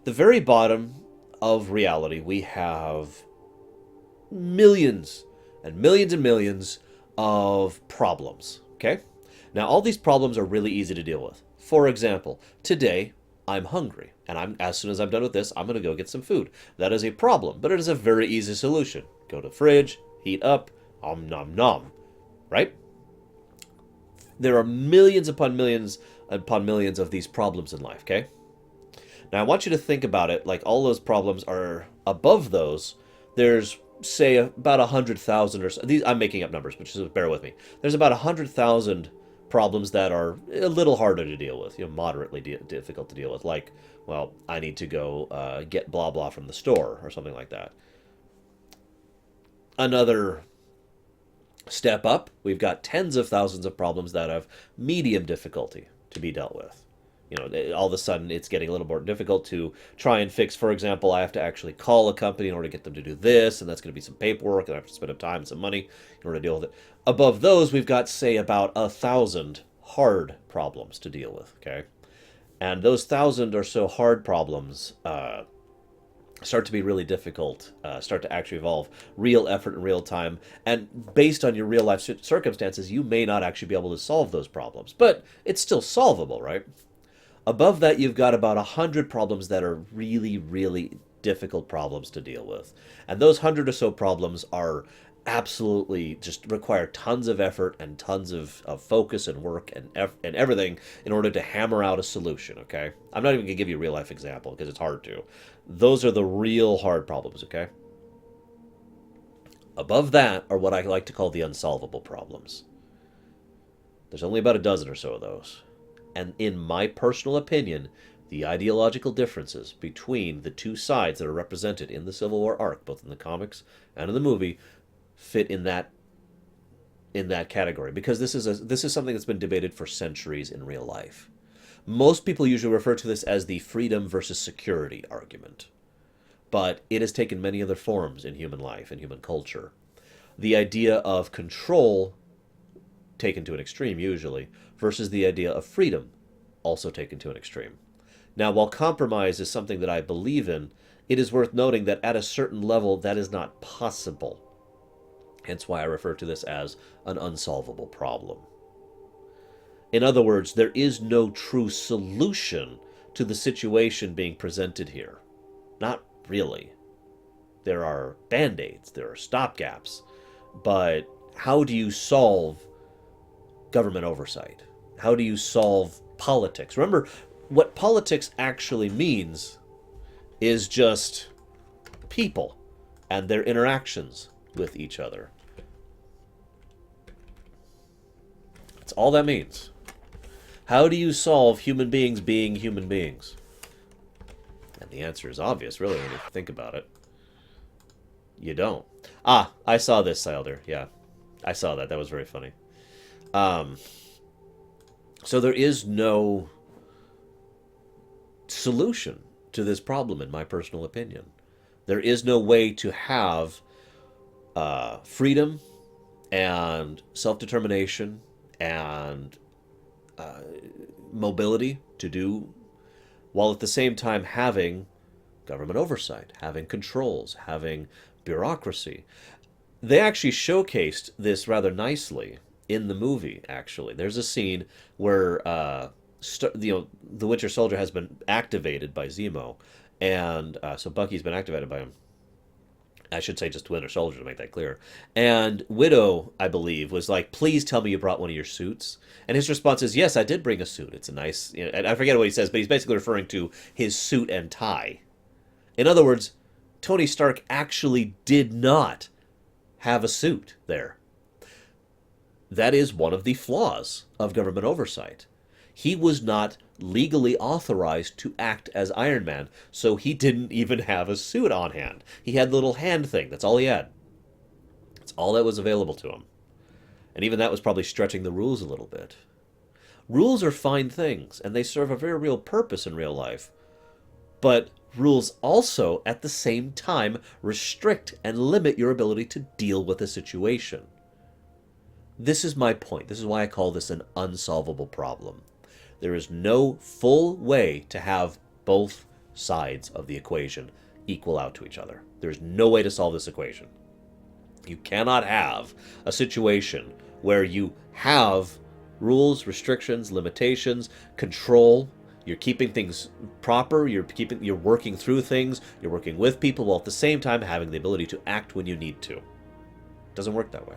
The very bottom of reality, we have millions and millions and millions of problems, okay? Now, all these problems are really easy to deal with. For example, today I'm hungry, and as soon as I'm done with this, I'm going to go get some food. That is a problem, but it is a very easy solution. Go to the fridge, heat up, nom nom, right? There are millions upon millions of these problems in life, okay? Now, I want you to think about it like all those problems are above those. There's, say, about 100,000 or so. These, I'm making up numbers, but just bear with me. There's about 100,000 problems that are a little harder to deal with, moderately difficult to deal with. Like, well, I need to go get blah blah from the store or something like that. Another step up, we've got tens of thousands of problems that have medium difficulty to be dealt with. All of a sudden it's getting a little more difficult to try and fix. For example, I have to actually call a company in order to get them to do this, and that's going to be some paperwork, and I have to spend up time and some money in order to deal with it. Above those, we've got, say, about 1,000 hard problems to deal with, okay? And those 1,000 or so hard problems start to be really difficult, start to actually involve real effort in real time. And based on your real life circumstances, you may not actually be able to solve those problems. But it's still solvable, right? Above that, you've got about 100 problems that are really, really difficult problems to deal with. And those 100 or so problems are absolutely just require tons of effort and tons of focus and work and everything in order to hammer out a solution, okay? I'm not even going to give you a real life example because it's hard to. Those are the real hard problems, okay? Above that are what I like to call the unsolvable problems. There's only about a dozen or so of those. And in my personal opinion, the ideological differences between the two sides that are represented in the Civil War arc, both in the comics and in the movie, fit in that category, because this is something that's been debated for centuries in real life. Most people usually refer to this as the freedom versus security argument, but it has taken many other forms in human life and human culture. The idea of control, taken to an extreme usually, versus the idea of freedom, also taken to an extreme. Now, while compromise is something that I believe in, it is worth noting that at a certain level that is not possible. Hence why I refer to this as an unsolvable problem. In other words, there is no true solution to the situation being presented here. Not really. There are band-aids, there are stopgaps, but how do you solve government oversight? How do you solve politics? Remember, what politics actually means is just people and their interactions with each other. That's all that means. How do you solve human beings being human beings? And the answer is obvious, really, when you think about it. You don't. Ah, I saw this, Silder. Yeah, I saw that. That was very funny. Um, so there is no solution to this problem, in my personal opinion. There is no way to have freedom and self-determination and mobility to do, while at the same time having government oversight, having controls, having bureaucracy. They actually showcased this rather nicely in the movie. Actually, there's a scene where the Winter Soldier has been activated by Zemo, and so Bucky's been activated by him. I should say just Winter Soldier to make that clear. And Widow, I believe, was like, "Please tell me you brought one of your suits." And his response is, "Yes, I did bring a suit. It's a nice." And I forget what he says, but he's basically referring to his suit and tie. In other words, Tony Stark actually did not have a suit there. That is one of the flaws of government oversight. He was not legally authorized to act as Iron Man, so he didn't even have a suit on hand. He had the little hand thing. That's all he had. That's all that was available to him. And even that was probably stretching the rules a little bit. Rules are fine things, and they serve a very real purpose in real life. But rules also, at the same time, restrict and limit your ability to deal with a situation. This is my point. This is why I call this an unsolvable problem. There is no full way to have both sides of the equation equal out to each other. There's no way to solve this equation. You cannot have a situation where you have rules, restrictions, limitations, control. You're keeping things proper. You're working through things. You're working with people while at the same time having the ability to act when you need to. It doesn't work that way.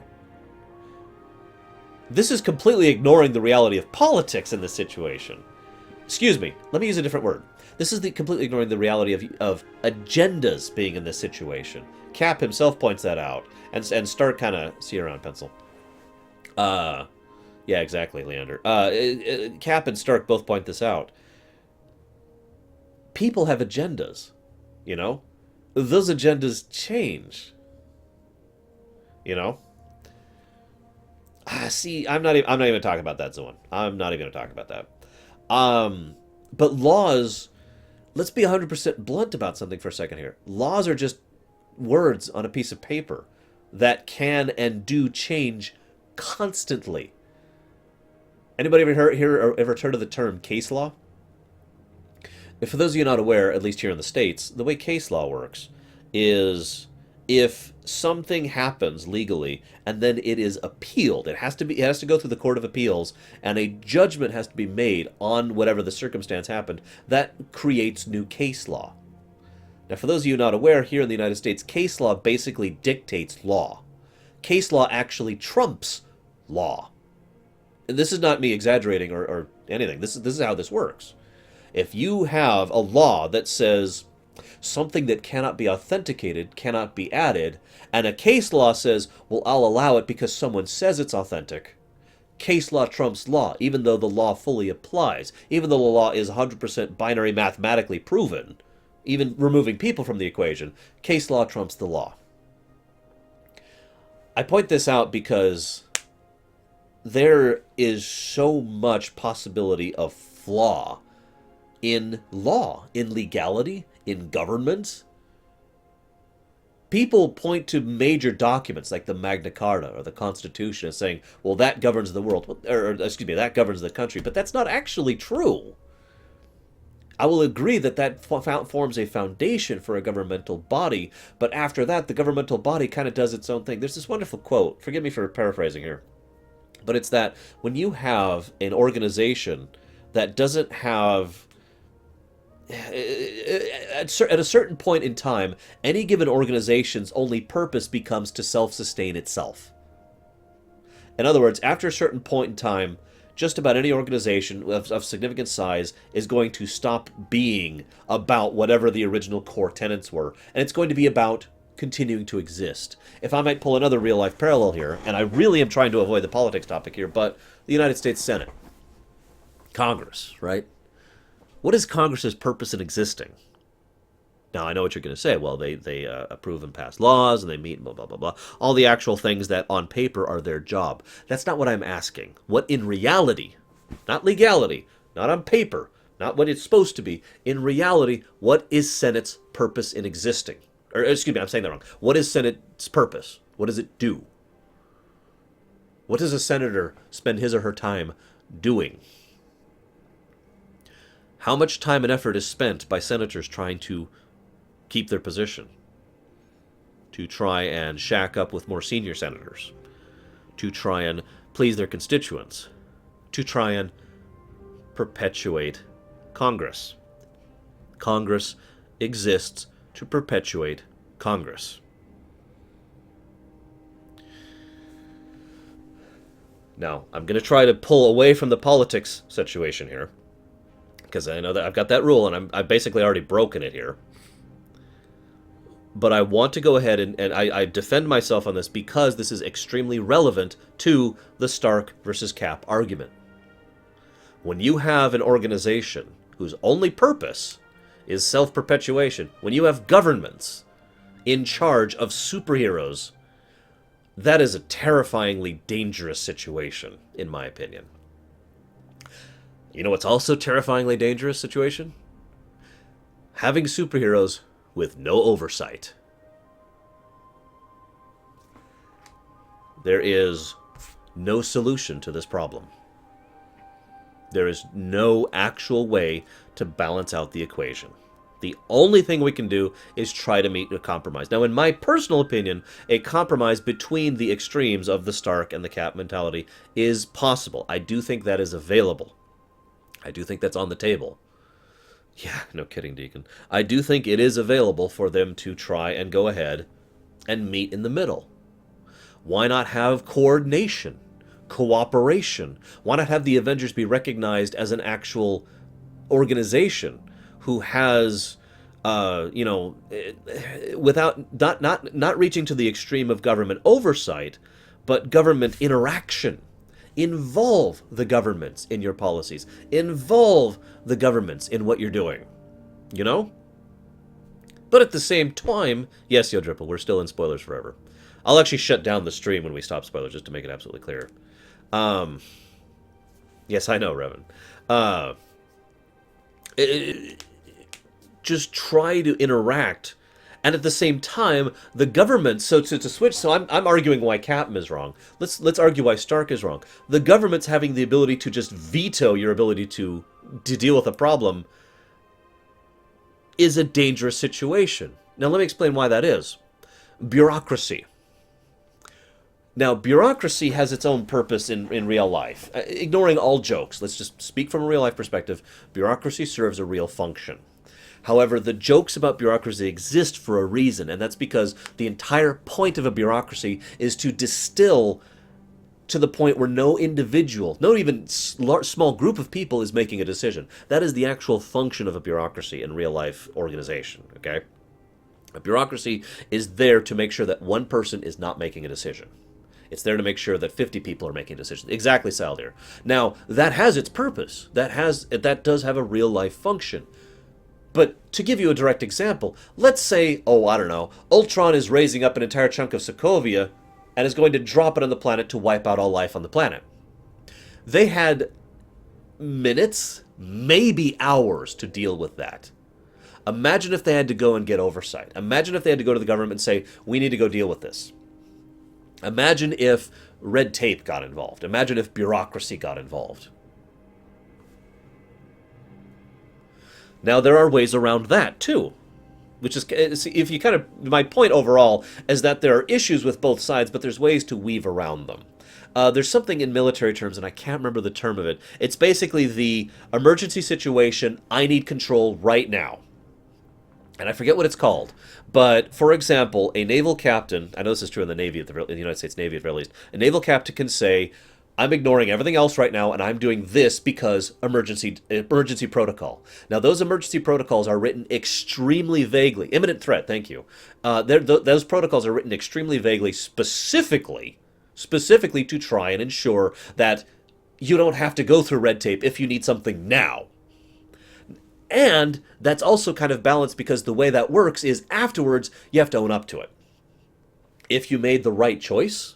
This is completely ignoring the reality of politics in this situation. Excuse me, let me use a different word. This is completely ignoring the reality of agendas being in this situation. Cap himself points that out, and Stark kind of see around pencil. Yeah, exactly, Leander. Cap and Stark both point this out. People have agendas, you know. Those agendas change, you know. See, I'm not even talking about that zone. I'm not even going to talk about that. But laws, let's be 100% blunt about something for a second here. Laws are just words on a piece of paper that can and do change constantly. Anybody ever heard of the term case law? For those of you not aware, at least here in the States, the way case law works is if something happens legally and then it is appealed, it has to go through the Court of Appeals, and a judgment has to be made on whatever the circumstance happened, that creates new case law. Now, for those of you not aware, here in the United States, case law basically dictates law. Case law actually trumps law. And this is not me exaggerating or anything. This is how this works. If you have a law that says something that cannot be authenticated cannot be added, and a case law says, well, I'll allow it because someone says it's authentic, case law trumps law, even though the law fully applies, even though the law is 100% binary mathematically proven, even removing people from the equation, case law trumps the law. I point this out because there is so much possibility of flaw in law, in legality, in government. People point to major documents like the Magna Carta or the Constitution as saying, well, that governs the world, or excuse me, that governs the country. But that's not actually true. I will agree that forms a foundation for a governmental body, but after that, the governmental body kind of does its own thing. There's this wonderful quote, forgive me for paraphrasing here, but it's that when you have an organization that doesn't have, at a certain point in time, any given organization's only purpose becomes to self-sustain itself. In other words, after a certain point in time, just about any organization of significant size is going to stop being about whatever the original core tenets were, and it's going to be about continuing to exist. If I might pull another real-life parallel here, and I really am trying to avoid the politics topic here, but the United States Senate, Congress, right? What is Congress's purpose in existing? Now, I know what you're going to say. Well, they approve and pass laws, and they meet, blah, blah, blah, blah. All the actual things that on paper are their job. That's not what I'm asking. What in reality, not legality, not on paper, not what it's supposed to be, in reality, what is Senate's purpose in existing? Or, excuse me, I'm saying that wrong. What is Senate's purpose? What does it do? What does a senator spend his or her time doing? How much time and effort is spent by senators trying to keep their position, to try and shack up with more senior senators, to try and please their constituents, to try and perpetuate Congress. Congress exists to perpetuate Congress. Now, I'm going to try to pull away from the politics situation here, because I know that I've got that rule, and I've basically already broken it here. But I want to go ahead and I defend myself on this because this is extremely relevant to the Stark versus Cap argument. When you have an organization whose only purpose is self-perpetuation, when you have governments in charge of superheroes, that is a terrifyingly dangerous situation, in my opinion. You know what's also a terrifyingly dangerous situation? Having superheroes with no oversight. There is no solution to this problem. There is no actual way to balance out the equation. The only thing we can do is try to meet a compromise. Now, in my personal opinion, a compromise between the extremes of the Stark and the Cap mentality is possible. I do think that is available. I do think that's on the table. Yeah, no kidding, Deacon. I do think it is available for them to try and go ahead and meet in the middle. Why not have coordination, cooperation? Why not have the Avengers be recognized as an actual organization who has, without not reaching to the extreme of government oversight, but government interaction? Involve the governments in your policies. Involve the governments in what you're doing. You know? But at the same time, yes, Yo Dripple, we're still in spoilers forever. I'll actually shut down the stream when we stop spoilers, just to make it absolutely clear. Yes, I know, Revan. Just try to interact. And at the same time, the government, so to switch, so I'm arguing why Captain is wrong. Let's argue why Stark is wrong. The government's having the ability to just veto your ability to deal with a problem is a dangerous situation. Now let me explain why that is. Bureaucracy. Now, bureaucracy has its own purpose in real life. Ignoring all jokes, let's just speak from a real life perspective. Bureaucracy serves a real function. However, the jokes about bureaucracy exist for a reason, and that's because the entire point of a bureaucracy is to distill to the point where no individual, not even small group of people is making a decision. That is the actual function of a bureaucracy in real life organization, okay? A bureaucracy is there to make sure that one person is not making a decision. It's there to make sure that 50 people are making decisions. Exactly, Saldir. Now, that has its purpose. That does have a real life function. But to give you a direct example, let's say, I don't know, Ultron is raising up an entire chunk of Sokovia and is going to drop it on the planet to wipe out all life on the planet. They had minutes, maybe hours to deal with that. Imagine if they had to go and get oversight. Imagine if they had to go to the government and say, we need to go deal with this. Imagine if red tape got involved. Imagine if bureaucracy got involved. Now, there are ways around that, too. Which is, if you kind of, my point overall is that there are issues with both sides, but there's ways to weave around them. There's something in military terms, and I can't remember the term of it. It's basically the emergency situation, I need control right now. And I forget what it's called. But, for example, a naval captain, I know this is true in the Navy, in the United States Navy at the very least, a naval captain can say, I'm ignoring everything else right now, and I'm doing this because emergency protocol. Now, those emergency protocols are written extremely vaguely. Imminent threat, thank you. Those protocols are written extremely vaguely, specifically to try and ensure that you don't have to go through red tape if you need something now. And that's also kind of balanced because the way that works is afterwards, you have to own up to it. If you made the right choice,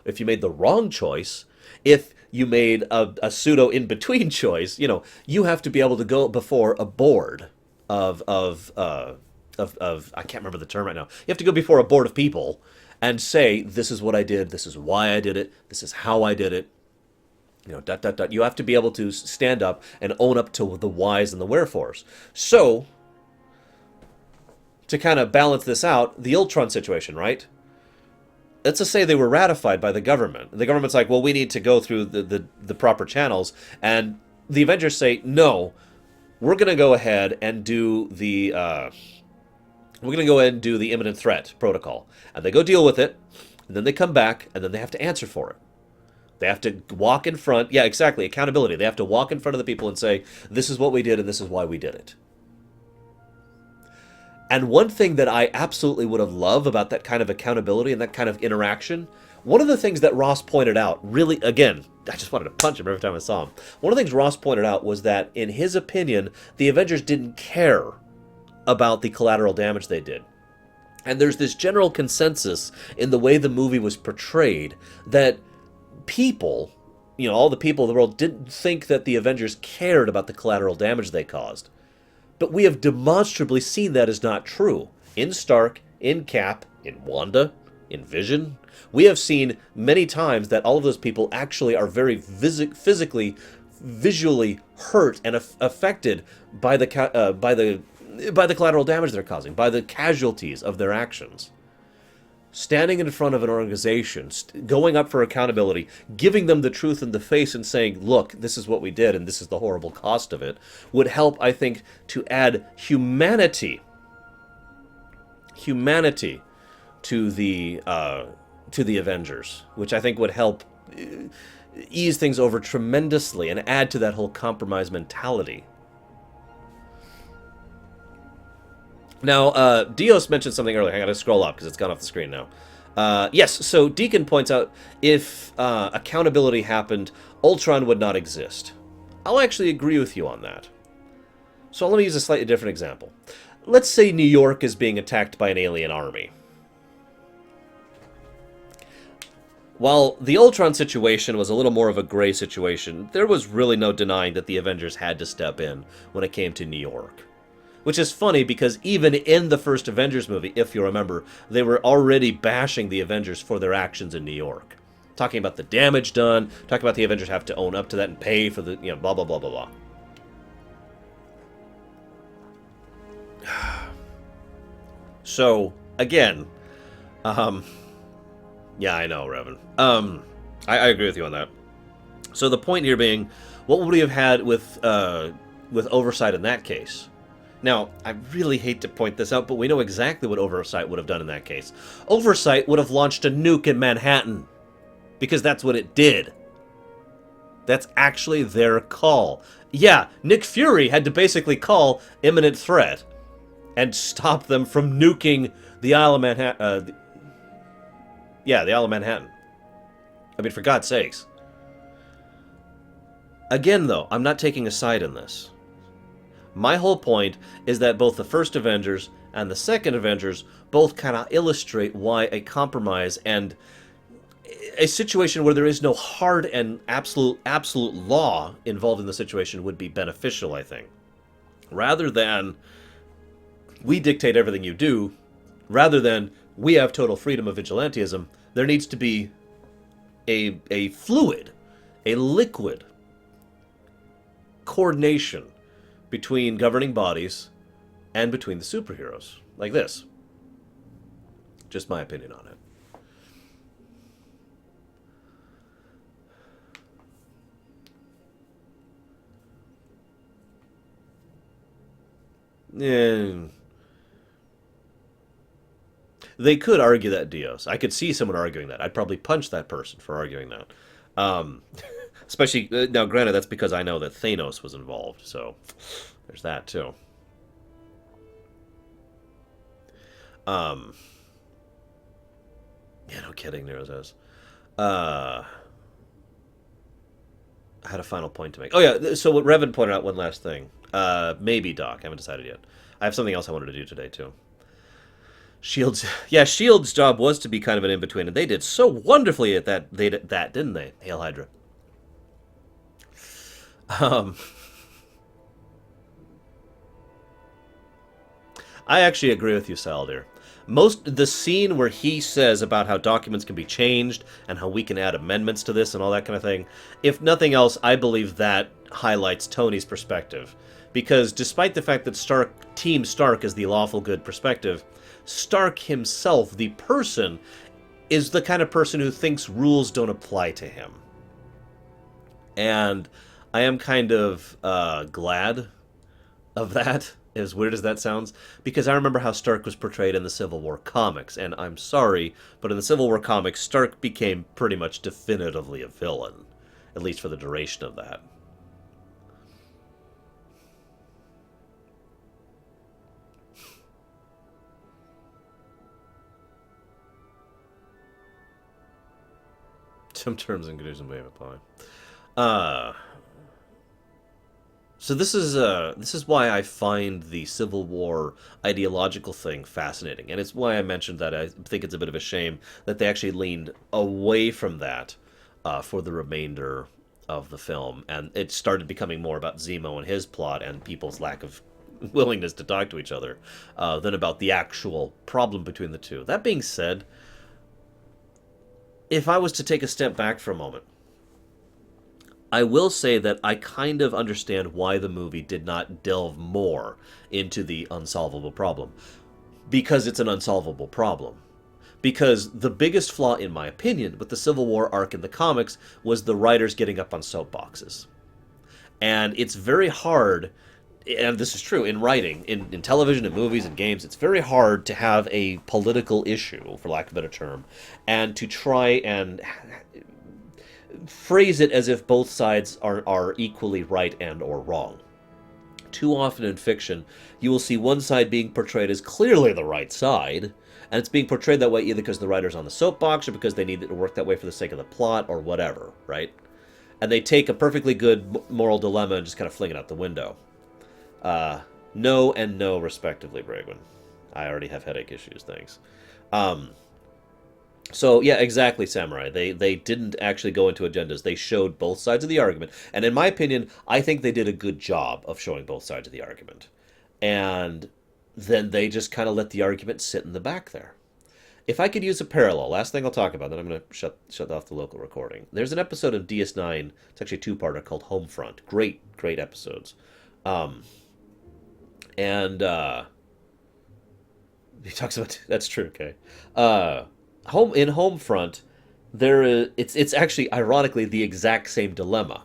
if you made the wrong choice, if you made a pseudo in-between choice, you have to be able to go before a board of I can't remember the term right now. You have to go before a board of people and say, this is what I did, this is why I did it, this is how I did it. You have to be able to stand up and own up to the whys and the wherefores. So, to kind of balance this out, the Ultron situation, right? let's just say they were ratified by the government. The government's like, well, we need to go through the proper channels, and the Avengers say, no, we're going to go ahead and do the imminent threat protocol, and they go deal with it, and then they come back, and then they have to answer for it. They have to walk in front. Yeah, exactly. Accountability. They have to walk in front of the people and say, this is what we did, and this is why we did it. And one thing that I absolutely would have loved about that kind of accountability and that kind of interaction, one of the things that Ross pointed out, really, again, I just wanted to punch him every time I saw him. One of the things Ross pointed out was that, in his opinion, the Avengers didn't care about the collateral damage they did. And there's this general consensus in the way the movie was portrayed that people, all the people of the world didn't think that the Avengers cared about the collateral damage they caused. But we have demonstrably seen that is not true. In Stark, in Cap, in Wanda, in Vision, we have seen many times that all of those people actually are very physically, visually hurt and affected by the collateral damage they're causing, by the casualties of their actions. Standing in front of an organization, going up for accountability, giving them the truth in the face and saying, look, this is what we did and this is the horrible cost of it, would help, I think, to add humanity to the Avengers, which I think would help ease things over tremendously and add to that whole compromise mentality. Now, Dios mentioned something earlier. I gotta scroll up because it's gone off the screen now. Yes, so Deacon points out, if accountability happened, Ultron would not exist. I'll actually agree with you on that. So let me use a slightly different example. Let's say New York is being attacked by an alien army. While the Ultron situation was a little more of a gray situation, there was really no denying that the Avengers had to step in when it came to New York. Which is funny because even in the first Avengers movie, if you remember, they were already bashing the Avengers for their actions in New York. Talking about the damage done, talking about the Avengers have to own up to that and pay for the, blah, blah, blah, blah, blah. So, again, yeah, I know, Revan. I agree with you on that. So the point here being, what would we have had with oversight in that case? Now, I really hate to point this out, but we know exactly what Oversight would have done in that case. Oversight would have launched a nuke in Manhattan, because that's what it did. That's actually their call. Yeah, Nick Fury had to basically call imminent threat and stop them from nuking the Isle of Manhattan. Yeah, the Isle of Manhattan. I mean, for God's sakes. Again, though, I'm not taking a side in this. My whole point is that both the first Avengers and the second Avengers both kind of illustrate why a compromise and a situation where there is no hard and absolute law involved in the situation would be beneficial, I think. Rather than we dictate everything you do, rather than we have total freedom of vigilantism, there needs to be a fluid, a liquid coordination between governing bodies and between the superheroes, like this. Just my opinion on it. Yeah. They could argue that, Dios. I could see someone arguing that. I'd probably punch that person for arguing that. Especially, now granted, that's because I know that Thanos was involved, so there's that too. Yeah, no kidding, Nero says. I had a final point to make. Oh yeah, so what Revan pointed out, one last thing. Maybe, Doc, I haven't decided yet. I have something else I wanted to do today, too. Shield's job was to be kind of an in-between, and they did so wonderfully at that, didn't they? Hail Hydra. I actually agree with you, Saldir. The scene where he says about how documents can be changed and how we can add amendments to this and all that kind of thing, if nothing else, I believe that highlights Tony's perspective. Because despite the fact that Team Stark is the lawful good perspective, Stark himself, the person, is the kind of person who thinks rules don't apply to him. And I am kind of glad of that, as weird as that sounds, because I remember how Stark was portrayed in the Civil War comics, and I'm sorry, but in the Civil War comics, Stark became pretty much definitively a villain, at least for the duration of that. Some terms and conditions may apply. Uh, So this is why I find the Civil War ideological thing fascinating, and it's why I mentioned that I think it's a bit of a shame that they actually leaned away from that for the remainder of the film, and it started becoming more about Zemo and his plot and people's lack of willingness to talk to each other than about the actual problem between the two. That being said, if I was to take a step back for a moment, I will say that I kind of understand why the movie did not delve more into the unsolvable problem. Because it's an unsolvable problem. Because the biggest flaw, in my opinion, with the Civil War arc in the comics was the writers getting up on soapboxes. And it's very hard, and this is true in writing, in television, in movies, and games, it's very hard to have a political issue, for lack of a better term, and to try and phrase it as if both sides are equally right and or wrong. Too often in fiction, you will see one side being portrayed as clearly the right side, and it's being portrayed that way either because the writer's on the soapbox or because they need it to work that way for the sake of the plot or whatever, right? And they take a perfectly good moral dilemma and just kind of fling it out the window. No and no, respectively, Bragwin. I already have headache issues, thanks. So yeah, exactly, Samurai. They didn't actually go into agendas. They showed both sides of the argument, and in my opinion, I think they did a good job of showing both sides of the argument. And then they just kind of let the argument sit in the back there. If I could use a parallel, last thing I'll talk about, then I'm going to shut off the local recording. There's an episode of DS9. It's actually a two-parter called Homefront. Great episodes. And he talks about that's true. Okay. Homefront, it's actually ironically the exact same dilemma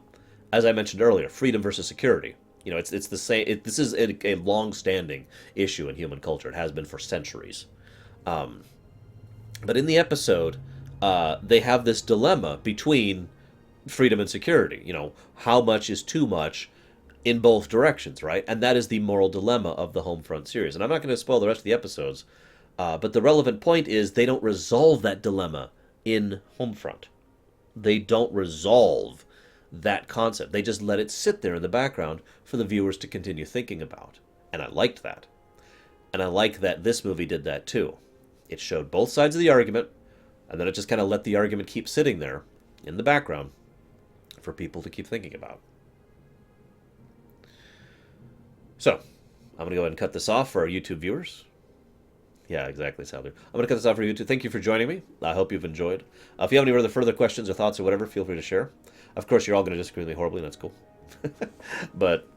as I mentioned earlier: freedom versus security. It's the same. This is a long-standing issue in human culture. It has been for centuries. But in the episode, they have this dilemma between freedom and security. How much is too much in both directions, right? And that is the moral dilemma of the Homefront series. And I'm not going to spoil the rest of the episodes. But the relevant point is they don't resolve that dilemma in Homefront. They don't resolve that concept. They just let it sit there in the background for the viewers to continue thinking about. And I liked that. And I like that this movie did that too. It showed both sides of the argument, and then it just kind of let the argument keep sitting there in the background for people to keep thinking about. So, I'm going to go ahead and cut this off for our YouTube viewers. Yeah, exactly, Souther. I'm going to cut this off for YouTube. Thank you for joining me. I hope you've enjoyed. If you have any other further questions or thoughts or whatever, feel free to share. Of course, you're all going to disagree with me horribly, and that's cool. But